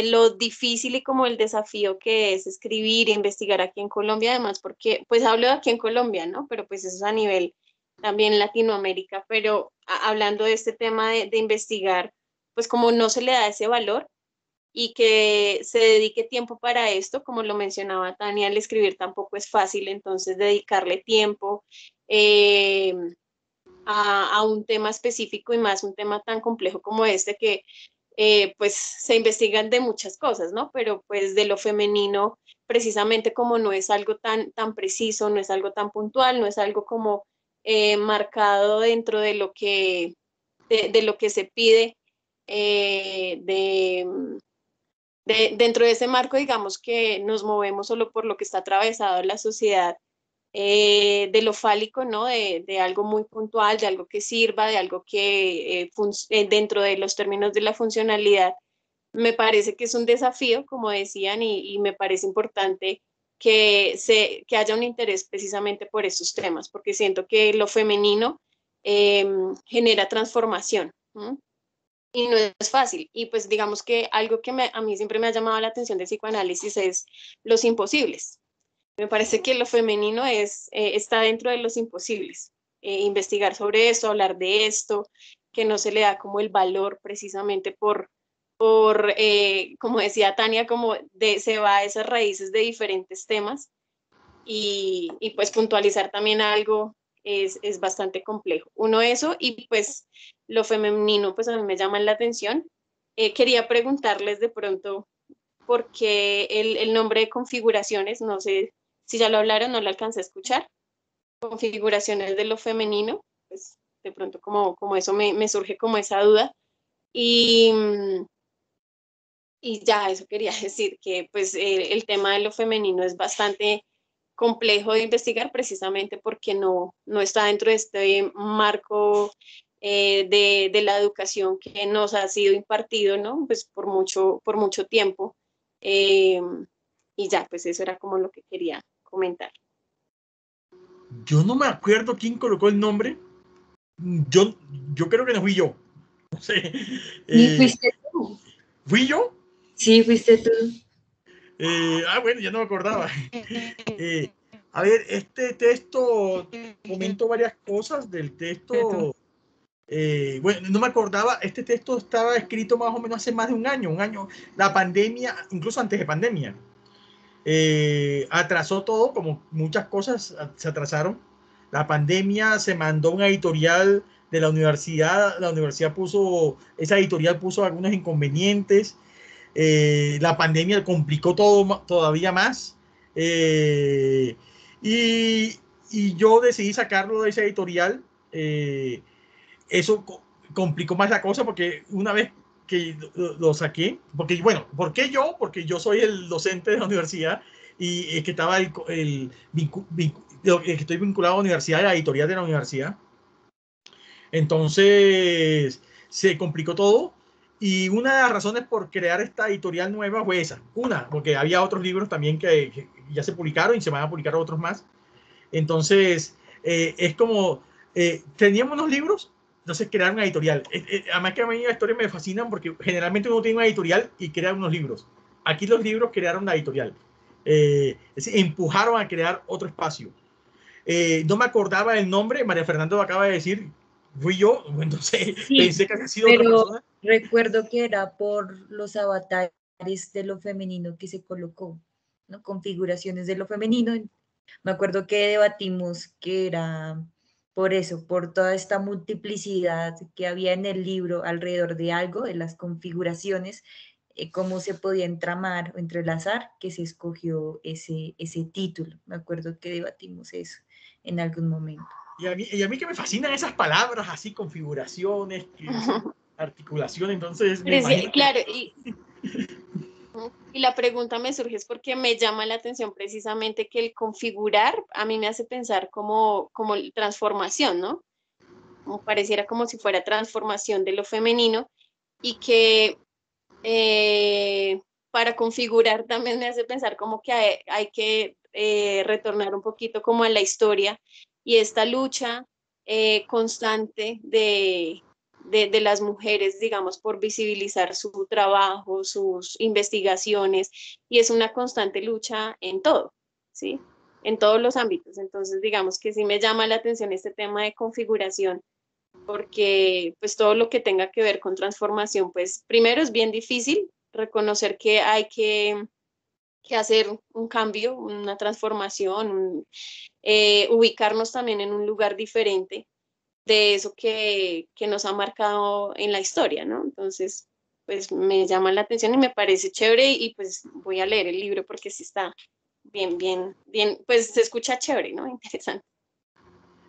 H: lo difícil y como el desafío que es escribir e investigar aquí en Colombia, además, porque pues hablo de aquí en Colombia, ¿no? Pero pues eso es a nivel también Latinoamérica, pero hablando de este tema de investigar, pues como no se le da ese valor y que se dedique tiempo para esto, como lo mencionaba Tania, el escribir tampoco es fácil, entonces dedicarle tiempo eh, a un tema específico y más un tema tan complejo como este que pues se investigan de muchas cosas, ¿no? Pero pues de lo femenino, precisamente como no es algo tan preciso, no es algo tan puntual, no es algo como marcado dentro de lo de lo que se pide dentro de ese marco, digamos que nos movemos solo por lo que está atravesado en la sociedad, de lo fálico, ¿no? De algo muy puntual, de algo que sirva, de algo que dentro de los términos de la funcionalidad, me parece que es un desafío, como decían, y me parece importante que haya un interés precisamente por esos temas, porque siento que lo femenino genera transformación. ¿Mm? Y no es fácil. Y pues digamos que algo que a mí siempre me ha llamado la atención del psicoanálisis es los imposibles. Me parece que lo femenino está dentro de los imposibles. Investigar sobre esto, hablar de esto, que no se le da como el valor precisamente como decía Tania, se va a esas raíces de diferentes temas y pues puntualizar también algo es bastante complejo. Uno eso y pues lo femenino pues a mí me llama la atención. Quería preguntarles de pronto por qué el nombre de configuraciones, no sé si ya lo hablaron, no lo alcancé a escuchar, configuraciones de lo femenino, pues de pronto como eso me surge como esa duda. Y, y ya, eso quería decir, que pues el tema de lo femenino es bastante complejo de investigar precisamente porque no está dentro de este marco de la educación que nos ha sido impartido, ¿no? Pues por mucho tiempo. Eh, y ya, pues eso era como lo que quería comentar.
A: Yo no me acuerdo quién colocó el nombre. Yo creo que no fui yo. No sé.
C: ¿Y fuiste tú?
A: ¿Fui yo?
C: Sí, fuiste tú.
A: Bueno, ya no me acordaba. A ver, este texto, comento varias cosas del texto. Bueno, no me acordaba, este texto estaba escrito más o menos hace más de un año, la pandemia, incluso antes de pandemia, atrasó todo, como muchas cosas se atrasaron. La pandemia se mandó una editorial de la universidad esa editorial puso algunos inconvenientes, la pandemia complicó todo todavía más, y, y yo decidí sacarlo de esa editorial. Eso complicó más la cosa porque una vez que lo saqué, porque bueno, ¿por qué yo? Porque yo soy el docente de la universidad y es que estaba que estoy vinculado a la universidad, a la editorial de la universidad. Entonces se complicó todo y una de las razones por crear esta editorial nueva fue esa. Una, porque había otros libros también que ya se publicaron y se van a publicar otros más. Entonces, es como, teníamos unos libros, entonces crear una editorial. Además que a mí las historias me fascinan porque generalmente uno tiene una editorial y crea unos libros. Aquí los libros crearon la editorial. Es decir, empujaron a crear otro espacio. No me acordaba el nombre, María Fernanda lo acaba de decir, fui yo, entonces
C: Sí,
A: pensé que había sido otra persona.
C: Recuerdo que era por los avatares de lo femenino que se colocó, ¿no? Configuraciones de lo femenino. Me acuerdo que debatimos que era por eso, por toda esta multiplicidad que había en el libro alrededor de algo, de las configuraciones, cómo se podía entramar o entrelazar, que se escogió ese título. Me acuerdo que debatimos eso en algún momento.
A: Y a mí que me fascinan esas palabras así, configuraciones, articulación, entonces me imagino
H: claro, y la pregunta me surge es porque me llama la atención precisamente que el configurar a mí me hace pensar como transformación, ¿no? Como pareciera como si fuera transformación de lo femenino y que para configurar también me hace pensar como que hay que retornar un poquito como a la historia y esta lucha constante de las mujeres, digamos, por visibilizar su trabajo, sus investigaciones, y es una constante lucha en todo, ¿sí? En todos los ámbitos. Entonces, digamos que sí me llama la atención este tema de configuración, porque pues todo lo que tenga que ver con transformación, pues primero es bien difícil reconocer que hay que hacer un cambio, una transformación, ubicarnos también en un lugar diferente de eso que nos ha marcado en la historia, ¿no? Entonces, pues me llama la atención y me parece chévere y pues voy a leer el libro porque sí está bien, pues se escucha chévere, ¿no? Interesante.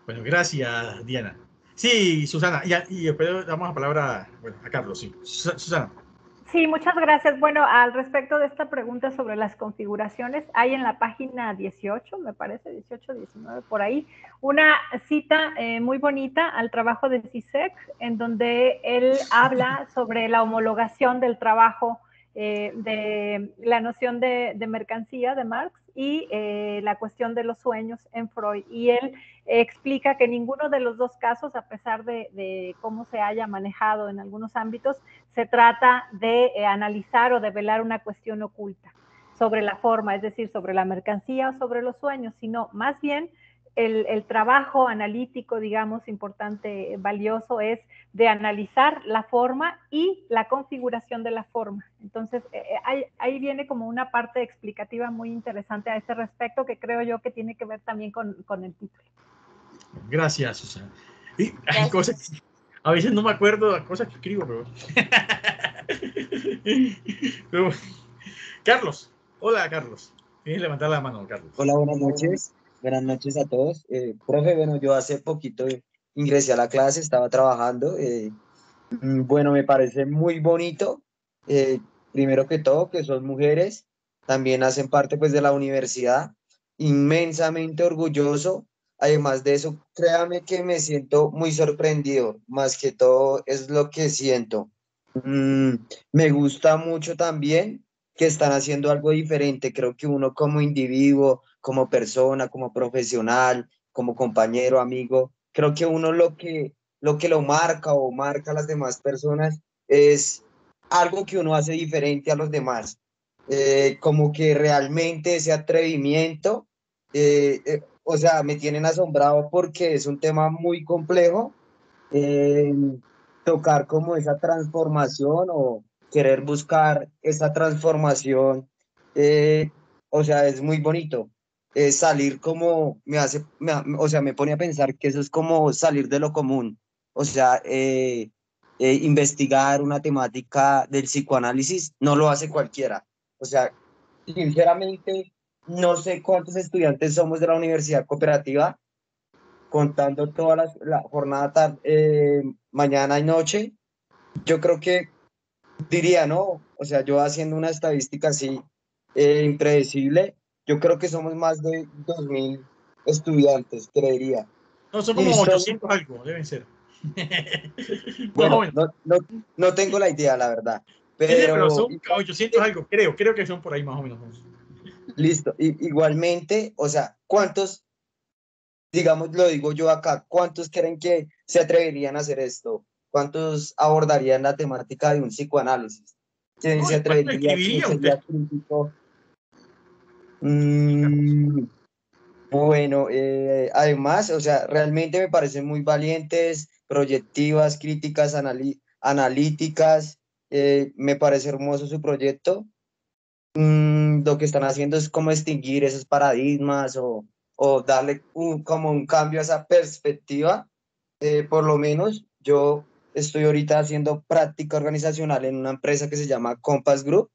A: Bueno, gracias, Diana. Sí, Susana, y después damos la palabra a Carlos, sí. Susana.
B: Sí, muchas gracias. Bueno, al respecto de esta pregunta sobre las configuraciones, hay en la página 18, me parece, 18, 19, por ahí, una cita muy bonita al trabajo de Zizek, en donde él habla sobre la homologación del trabajo de la noción de mercancía de Marx y la cuestión de los sueños en Freud. Y él explica que ninguno de los dos casos, a pesar de cómo se haya manejado en algunos ámbitos, se trata de analizar o develar una cuestión oculta sobre la forma, es decir, sobre la mercancía o sobre los sueños, sino más bien el trabajo analítico, digamos, importante, valioso, es de analizar la forma y la configuración de la forma. Entonces, ahí viene como una parte explicativa muy interesante a este respecto que creo yo que tiene que ver también con el título.
A: Gracias, Susana. Y hay cosas, a veces no me acuerdo de las cosas que escribo, pero Carlos, hola Carlos. Tienes que levantar la mano, Carlos.
I: Hola, buenas noches. Buenas noches a todos. Profe, bueno, yo hace poquito ingresé a la clase, estaba trabajando. Bueno, me parece muy bonito. Primero que todo, que son mujeres, también hacen parte pues de la universidad. Inmensamente orgulloso. Además de eso, créame que me siento muy sorprendido. Más que todo es lo que siento. Me gusta mucho también que están haciendo algo diferente. Creo que uno como individuo, como persona, como profesional, como compañero, amigo, creo que uno lo marca o marca a las demás personas es algo que uno hace diferente a los demás. Como que realmente ese atrevimiento o sea, me tienen asombrado porque es un tema muy complejo, eh, tocar como esa transformación o querer buscar esa transformación, eh, o sea, es muy bonito. Salir como o sea, me pone a pensar que eso es como salir de lo común, o sea, investigar una temática del psicoanálisis no lo hace cualquiera. O sea, sinceramente, no sé cuántos estudiantes somos de la Universidad Cooperativa, contando toda la jornada, mañana y noche. Yo creo que diría, ¿no? O sea, yo haciendo una estadística así, impredecible, yo creo que somos más de 2000 estudiantes, creería.
A: No, son
I: Y
A: como
I: son,
A: 800 algo, deben ser. Más o
I: bueno,
A: menos.
I: no tengo la idea, la verdad,
A: Sí, sí, pero
I: pero
A: son 800 algo, creo que son por ahí más o menos.
I: listo. Igualmente, o sea, ¿cuántos, digamos, lo digo yo acá, cuántos creen que se atreverían a hacer esto? ¿Cuántos abordarían la temática de un psicoanálisis? ¿Quién
A: No,
I: se
A: ¿y cuánto
I: atrevería? ¿Quién
A: escribiría usted?
I: sería crítico? Mm, bueno, además, o sea, realmente me parecen muy valientes, proyectivas, críticas, analíticas. Me parece hermoso su proyecto. Lo que están haciendo es como extinguir esos paradigmas o darle como un cambio a esa perspectiva. Por lo menos yo estoy ahorita haciendo práctica organizacional en una empresa que se llama Compass Group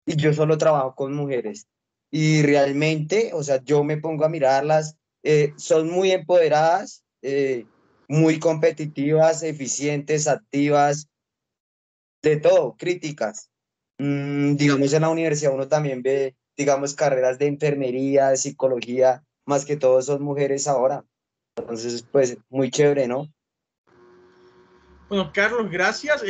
I: y yo solo trabajo con mujeres. Y realmente, o sea, yo me pongo a mirarlas, son muy empoderadas, muy competitivas, eficientes, activas, de todo, críticas. Digamos, en la universidad uno también ve, digamos, carreras de enfermería, de psicología, más que todo son mujeres ahora. Entonces, pues, muy chévere, ¿no?
A: Bueno, Carlos, gracias.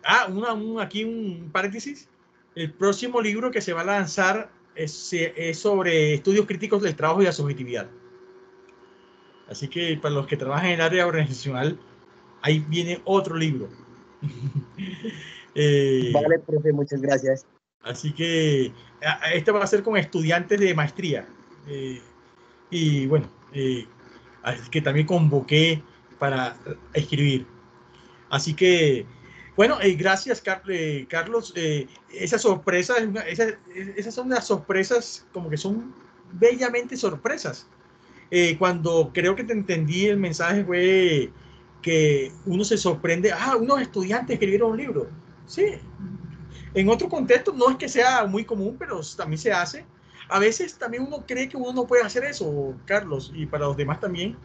A: Aquí un paréntesis. El próximo libro que se va a lanzar es sobre estudios críticos del trabajo y la subjetividad. Así que para los que trabajan en el área organizacional, ahí viene otro libro. Eh,
I: Vale, profe, muchas gracias.
A: Así que este va a ser con estudiantes de maestría. Eh, y bueno, así que también convoqué para escribir. Así que, bueno, gracias, Carlos. Esas sorpresas, esas son las sorpresas, como que son bellamente sorpresas. Cuando creo que te entendí, el mensaje fue que uno se sorprende, unos estudiantes escribieron un libro. Sí, en otro contexto no es que sea muy común, pero también se hace. A veces también uno cree que uno no puede hacer eso, Carlos, y para los demás también.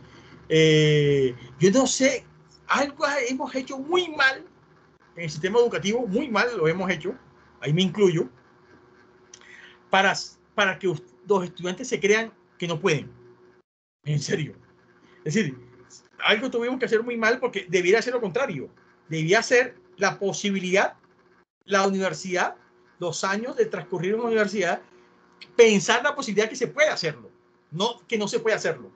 A: Yo no sé, algo hemos hecho muy mal en el sistema educativo, muy mal lo hemos hecho, ahí me incluyo, para, para que los estudiantes se crean que no pueden, en serio. Es decir, algo tuvimos que hacer muy mal porque debiera ser lo contrario, debía ser la posibilidad, la universidad, los años de transcurrir en una universidad, pensar la posibilidad que se puede hacerlo, no que no se puede hacerlo.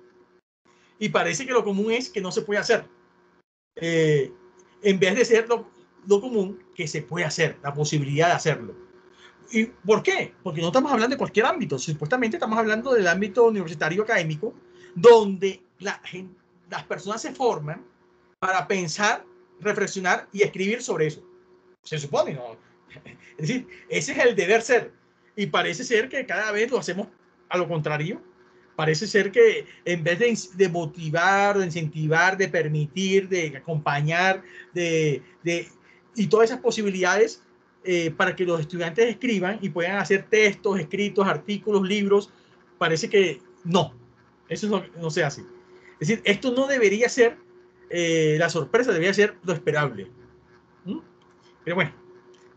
A: Y parece que lo común es que no se puede hacer. En vez de ser lo común que se puede hacer, la posibilidad de hacerlo. ¿Y por qué? Porque no estamos hablando de cualquier ámbito, supuestamente estamos hablando del ámbito universitario académico, donde las personas se forman para pensar, reflexionar y escribir sobre eso. Se supone, ¿no? Es decir, ese es el deber ser. Y parece ser que cada vez lo hacemos a lo contrario. Parece ser que en vez de motivar, de incentivar, de permitir, de acompañar, y todas esas posibilidades para que los estudiantes escriban y puedan hacer textos, escritos, artículos, libros, parece que no, eso no se hace. Es decir, esto no debería ser la sorpresa, debería ser lo esperable. ¿Mm? Pero bueno,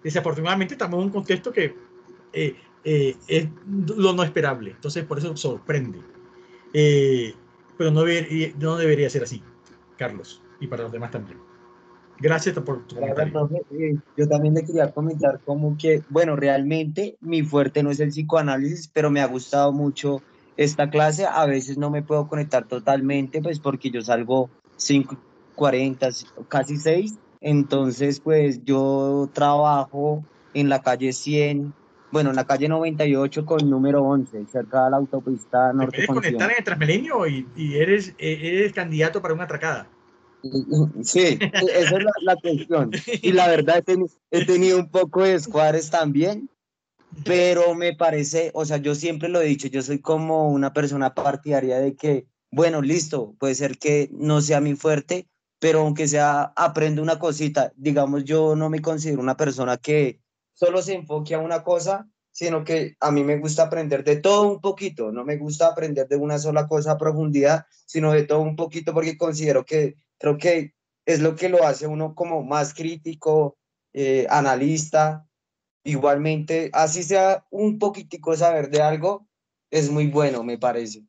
A: desafortunadamente estamos en un contexto que es lo no esperable, entonces por eso sorprende. Pero no debería ser así, Carlos, y para los demás también. Gracias por tu
I: Gracias,
A: comentario.
I: profe. Yo también le quería comentar como que, bueno, realmente mi fuerte no es el psicoanálisis, pero me ha gustado mucho esta clase. A veces no me puedo conectar totalmente, pues porque yo salgo 5:40, casi 6. Entonces, pues yo trabajo en la calle 100, bueno, en la calle 98 con número 11, cerca de la autopista
A: Te
I: Norte
A: puedes
I: con
A: conectar en el Transmilenio y eres candidato para una atracada.
I: Sí, esa es la cuestión. Y la verdad he tenido un poco de descuadres también, pero me parece, o sea, yo siempre lo he dicho, yo soy como una persona partidaria de que, bueno, listo, puede ser que no sea mi fuerte, pero aunque sea, aprendo una cosita. Digamos, yo no me considero una persona que solo se enfoque a una cosa, sino que a mí me gusta aprender de todo un poquito, no me gusta aprender de una sola cosa a profundidad, sino de todo un poquito porque considero que, creo que es lo que lo hace uno como más crítico, analista. Igualmente, así sea un poquitico saber de algo, es muy bueno, me parece.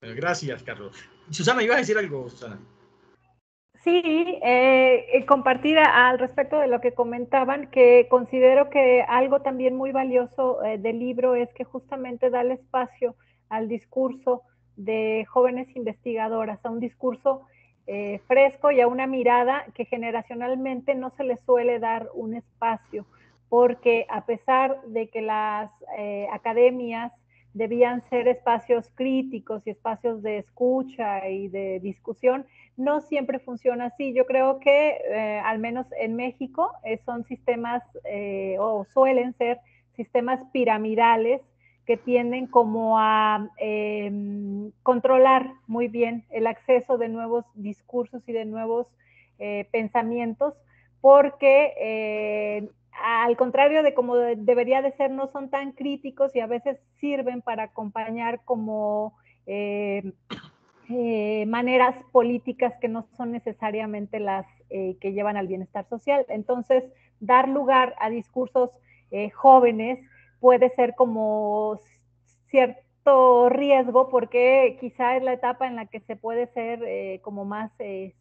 A: Gracias, Carlos. Susana, ¿ibas a decir algo, Susana?
B: Sí, compartir al respecto de lo que comentaban, que considero que algo también muy valioso del libro es que justamente da el espacio al discurso de jóvenes investigadoras, a un discurso fresco y a una mirada que generacionalmente no se les suele dar un espacio, porque a pesar de que las academias debían ser espacios críticos y espacios de escucha y de discusión, no siempre funciona así. Yo creo que al menos en México son sistemas o suelen ser sistemas piramidales que tienden como a controlar muy bien el acceso de nuevos discursos y de nuevos pensamientos, porque al contrario de como debería de ser, no son tan críticos y a veces sirven para acompañar como maneras políticas que no son necesariamente las que llevan al bienestar social. Entonces, dar lugar a discursos jóvenes puede ser como cierto riesgo, porque quizá es la etapa en la que se puede ser como más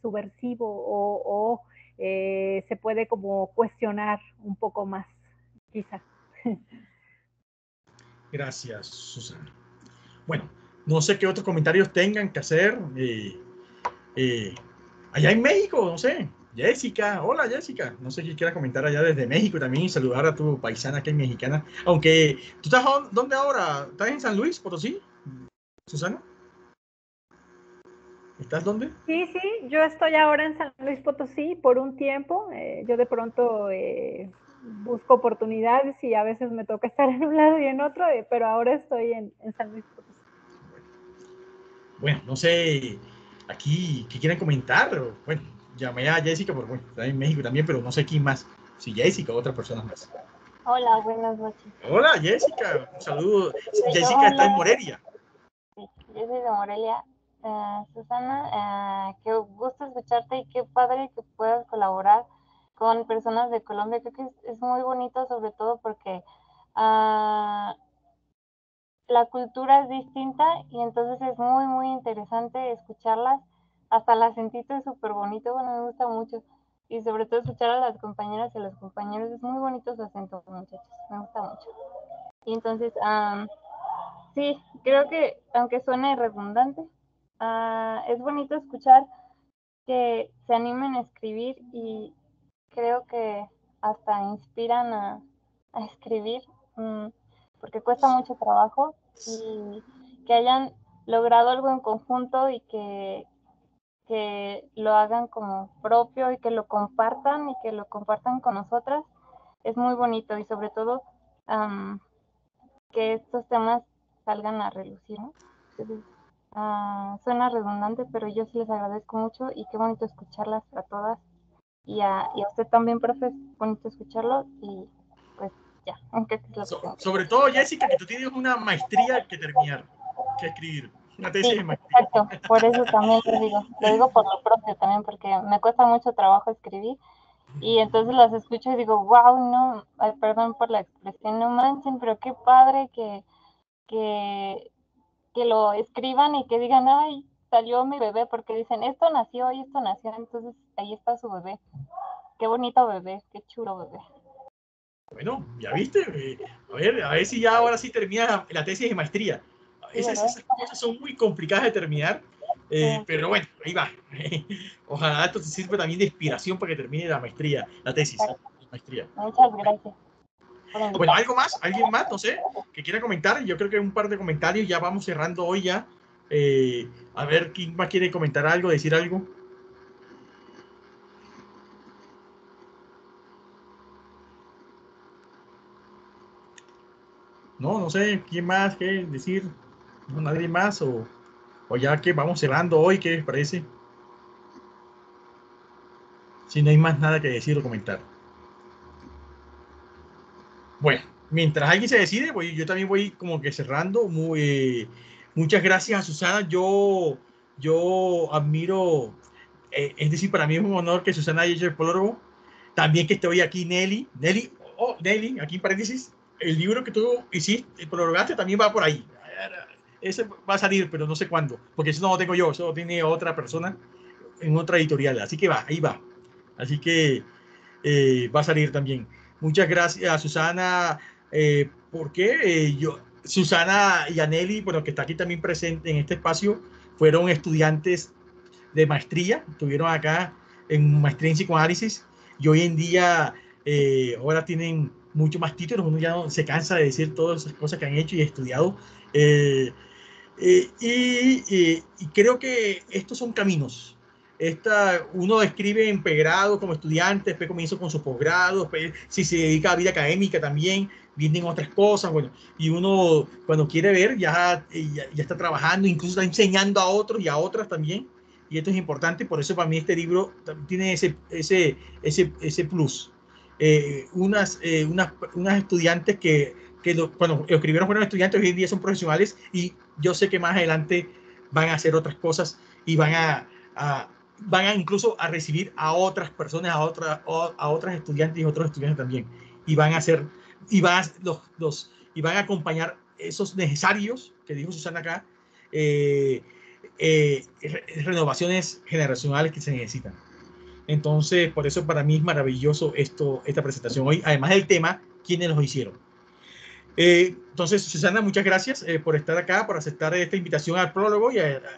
B: subversivo o se puede como cuestionar un poco más, quizá.
A: Gracias, Susana. Bueno, no sé qué otros comentarios tengan que hacer. Allá en México, no sé. Jessica, hola Jessica. No sé qué quieras comentar allá desde México también y saludar a tu paisana que es mexicana. Aunque, ¿tú estás dónde ahora? ¿Estás en San Luis Potosí, Susana? ¿Estás dónde?
B: Sí, sí, yo estoy ahora en San Luis Potosí por un tiempo. Yo de pronto busco oportunidades y a veces me toca estar en un lado y en otro, pero ahora estoy en San Luis Potosí.
A: Bueno, no sé aquí qué quieren comentar. Bueno, llamé a Jessica porque bueno, está en México también, pero no sé quién más. Si Jessica o otras personas más.
J: Hola, buenas noches.
A: Hola Jessica, un saludo. Jessica está
J: Hola.
A: en Morelia.
J: Sí, yo soy de Morelia. Susana, qué gusto escucharte y qué padre que puedas colaborar con personas de Colombia. Creo que es muy bonito, sobre todo porque la cultura es distinta y entonces es muy, muy interesante escucharlas. Hasta el acentito es súper bonito, bueno, me gusta mucho. Y sobre todo escuchar a las compañeras y a los compañeros, es muy bonito su acento, muchachos, me gusta mucho. Y entonces, sí, creo que aunque suene redundante, es bonito escuchar que se animen a escribir y creo que hasta inspiran a escribir, porque cuesta mucho trabajo y que hayan logrado algo en conjunto y que lo hagan como propio y que lo compartan con nosotras, es muy bonito y sobre todo que estos temas salgan a relucir, ¿no? Entonces, suena redundante, pero yo sí les agradezco mucho y qué bonito escucharlas a todas y a usted también, profe, es bonito escucharlo y pues ya, aunque es lo que tengo.
A: Sobre todo, Jessica, que tú tienes una maestría que terminar, que escribir, una tesis de maestría.
J: Exacto, por eso también lo digo por lo propio también, porque me cuesta mucho trabajo escribir y entonces las escucho y digo, wow, no, ay, perdón por la expresión, no manchen, pero qué padre que lo escriban y que digan, ay, salió mi bebé, porque dicen, esto nació y esto nació, entonces ahí está su bebé. Qué bonito bebé, qué chulo bebé.
A: Bueno, ya viste, a ver si ya ahora sí termina la tesis de maestría. Esas cosas son muy complicadas de terminar, pero bueno, ahí va. Ojalá esto te sirva también de inspiración para que termine la maestría, la tesis, la maestría.
J: Muchas gracias.
A: Bueno, ¿algo más? ¿Alguien más? No sé, que quiera comentar. Yo creo que un par de comentarios, ya vamos cerrando hoy ya. A ver, ¿quién más quiere comentar algo, decir algo? No sé, ¿quién más quiere decir? ¿No, nadie más? ¿O ya que vamos cerrando hoy, qué les parece? Si no hay más nada que decir o comentar. Bueno, mientras alguien se decide, yo también voy como que cerrando. Muchas gracias a Susana. Yo admiro, es decir, para mí es un honor que Susana haya hecho el prólogo. También que esté hoy aquí Nelly, aquí en paréntesis, el libro que tú hiciste, prologaste, también va por ahí. Ese va a salir, pero no sé cuándo, porque eso no lo tengo yo, eso lo tiene otra persona en otra editorial. Así que va, ahí va. Así que va a salir también. Muchas gracias a Susana, porque Susana y Aneli, bueno, que está aquí también presente en este espacio, fueron estudiantes de maestría, estuvieron acá en maestría en psicoanálisis y hoy en día ahora tienen mucho más títulos, uno ya no se cansa de decir todas esas cosas que han hecho y estudiado. Y creo que estos son caminos. Uno escribe en pregrado como estudiante, después comienza con su posgrado, después si se dedica a la vida académica también, vienen otras cosas, bueno, y uno cuando quiere ver ya está trabajando, incluso está enseñando a otros y a otras también, y esto es importante, por eso para mí este libro tiene ese plus. Unas estudiantes cuando lo escribieron fueron estudiantes, hoy en día son profesionales y yo sé que más adelante van a hacer otras cosas y van a incluso a recibir a otras personas, a otras estudiantes y otros estudiantes también. Y van a hacer, y van a acompañar esos necesarios que dijo Susana acá, renovaciones generacionales que se necesitan. Entonces, por eso para mí es maravilloso esta presentación hoy, además del tema, quiénes los hicieron. Entonces, Susana, muchas gracias por estar acá, por aceptar esta invitación al prólogo y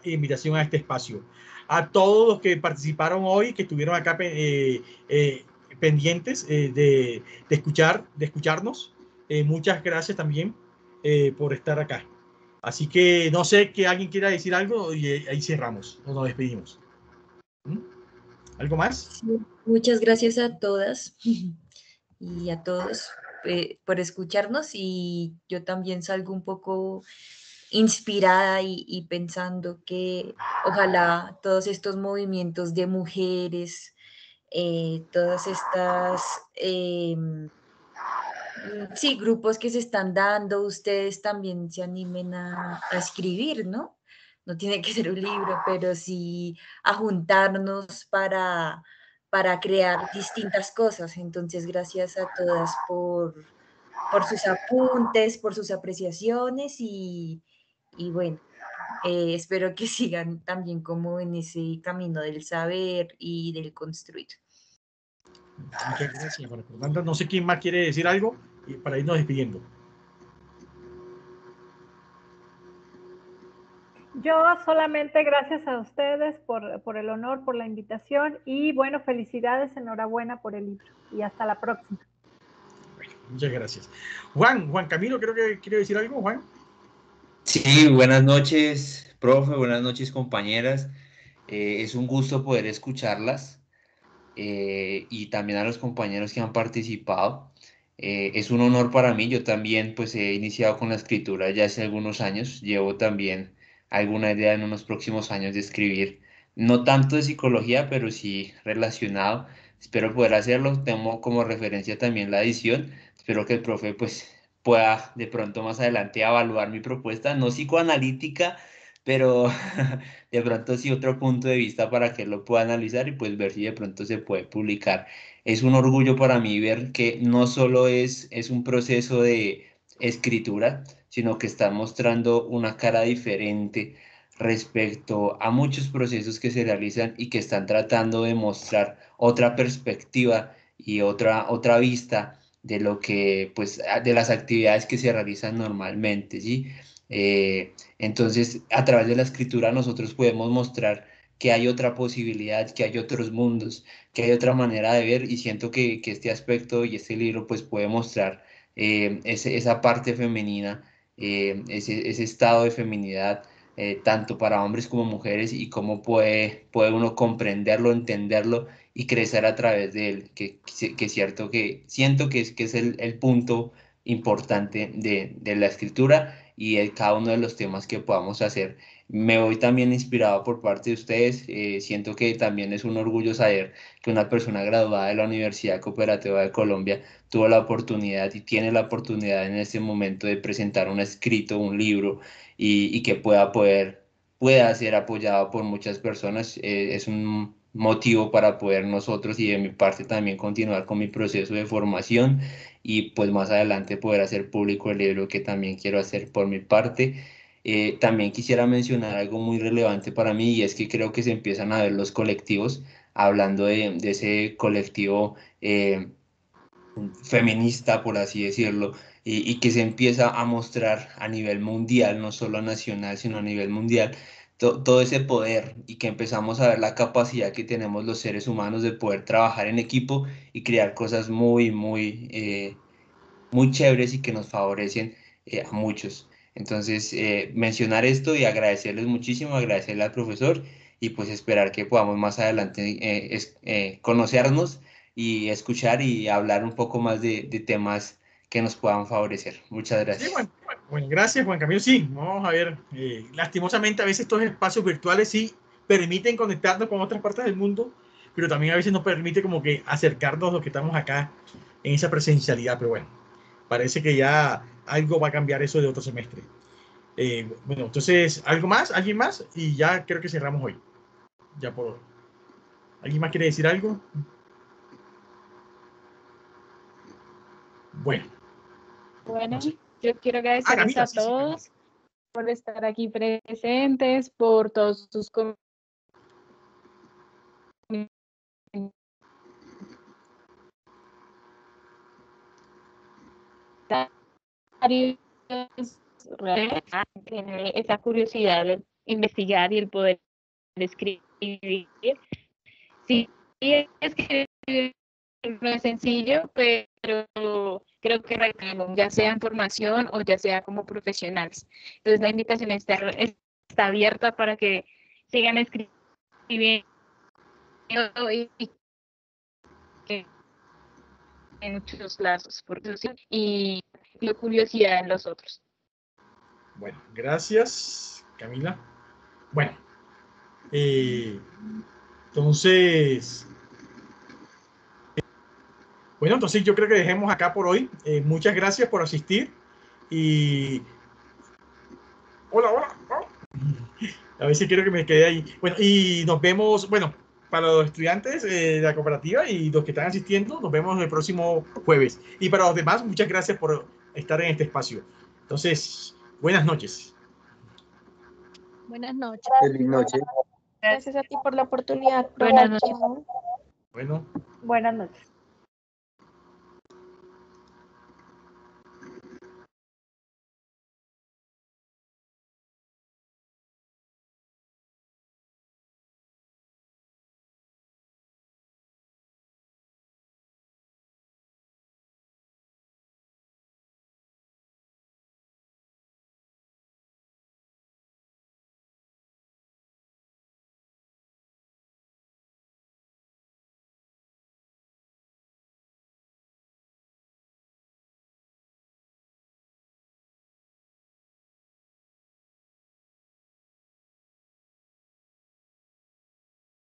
A: invitación a este espacio. A todos los que participaron hoy, que estuvieron acá pendientes de escucharnos, muchas gracias también por estar acá. Así que no sé que alguien quiera decir algo y ahí cerramos, nos despedimos. ¿Algo más?
C: Sí, muchas gracias a todas y a todos por escucharnos, y yo también salgo un poco inspirada y pensando que ojalá todos estos movimientos de mujeres, todas estas, sí, grupos que se están dando, ustedes también se animen a escribir, ¿no? No tiene que ser un libro, pero sí a juntarnos para crear distintas cosas. Entonces, gracias a todas por sus apuntes, por sus apreciaciones y bueno, espero que sigan también como en ese camino del saber y del construir.
A: Muchas gracias, Fernanda. No sé quién más quiere decir algo para irnos despidiendo.
B: Yo solamente gracias a ustedes por el honor, por la invitación y bueno, felicidades, enhorabuena por el libro y hasta la próxima.
A: Bueno, muchas gracias. Juan Camilo, creo que quiere decir algo, Juan.
K: Sí, buenas noches, profe, buenas noches, compañeras. Es un gusto poder escucharlas y también a los compañeros que han participado. Es un honor para mí. Yo también pues he iniciado con la escritura ya hace algunos años. Llevo también alguna idea en unos próximos años de escribir. No tanto de psicología, pero sí relacionado. Espero poder hacerlo. Tengo como referencia también la edición. Espero que el profe pues pueda de pronto más adelante evaluar mi propuesta, no psicoanalítica, pero de pronto sí otro punto de vista para que él lo pueda analizar y pues ver si de pronto se puede publicar. Es un orgullo para mí ver que no solo es un proceso de escritura, sino que está mostrando una cara diferente respecto a muchos procesos que se realizan y que están tratando de mostrar otra perspectiva y otra vista de lo que, pues, de las actividades que se realizan normalmente, ¿sí? Entonces, a través de la escritura nosotros podemos mostrar que hay otra posibilidad, que hay otros mundos, que hay otra manera de ver, y siento que este aspecto y este libro pues puede mostrar esa parte femenina, ese estado de feminidad, tanto para hombres como mujeres, y cómo puede uno comprenderlo, entenderlo y crecer a través de él, que es cierto que siento que es el punto importante de la escritura y de cada uno de los temas que podamos hacer. Me voy también inspirado por parte de ustedes. Siento que también es un orgullo saber que una persona graduada de la Universidad Cooperativa de Colombia tuvo la oportunidad y tiene la oportunidad en este momento de presentar un escrito, un libro, y que pueda ser apoyado por muchas personas. Es un motivo para poder nosotros y de mi parte también continuar con mi proceso de formación y pues más adelante poder hacer público el libro que también quiero hacer por mi parte. También quisiera mencionar algo muy relevante para mí, y es que creo que se empiezan a ver los colectivos, hablando de ese colectivo feminista, por así decirlo, y que se empieza a mostrar a nivel mundial, no solo nacional, sino a nivel mundial, todo ese poder, y que empezamos a ver la capacidad que tenemos los seres humanos de poder trabajar en equipo y crear cosas muy chéveres y que nos favorecen a muchos. Entonces, mencionar esto y agradecerles muchísimo, agradecerle al profesor, y pues esperar que podamos más adelante conocernos y escuchar y hablar un poco más de temas que nos puedan favorecer. Muchas
A: Sí,
K: gracias.
A: bueno, gracias, Juan Camilo. Sí, vamos a ver. Lastimosamente, a veces estos espacios virtuales sí permiten conectarnos con otras partes del mundo, pero también a veces nos permite como que acercarnos a los que estamos acá en esa presencialidad. Pero bueno, parece que ya algo va a cambiar eso de otro semestre. Bueno, entonces, ¿algo más? ¿Alguien más? Y ya creo que cerramos hoy. Ya por... ¿Alguien más quiere decir algo? Bueno.
D: Bueno,
A: Entonces,
D: yo quiero agradecerles
A: Camila,
D: a
A: sí, sí, Camila.
D: todos por estar aquí presentes, por todos sus comentarios, tener esa curiosidad de investigar y el poder escribir. Sí, es que no es sencillo, pero creo que requerimos, ya sea en formación o ya sea como profesionales. Entonces la invitación está abierta para que sigan escribiendo y que en muchos lazos y la curiosidad en los otros.
A: Bueno, gracias, Camila. Bueno, entonces, entonces yo creo que dejemos acá por hoy. Muchas gracias por asistir y hola. A ver si quiero que me quede ahí. Bueno, y nos vemos, para los estudiantes de la cooperativa y los que están asistiendo, nos vemos el próximo jueves. Y para los demás, muchas gracias por estar en este espacio. Entonces, buenas noches.
D: Buenas noches.
I: Feliz noche.
H: Gracias a ti por la oportunidad.
D: Buenas noches.
A: Bueno.
B: Buenas noches.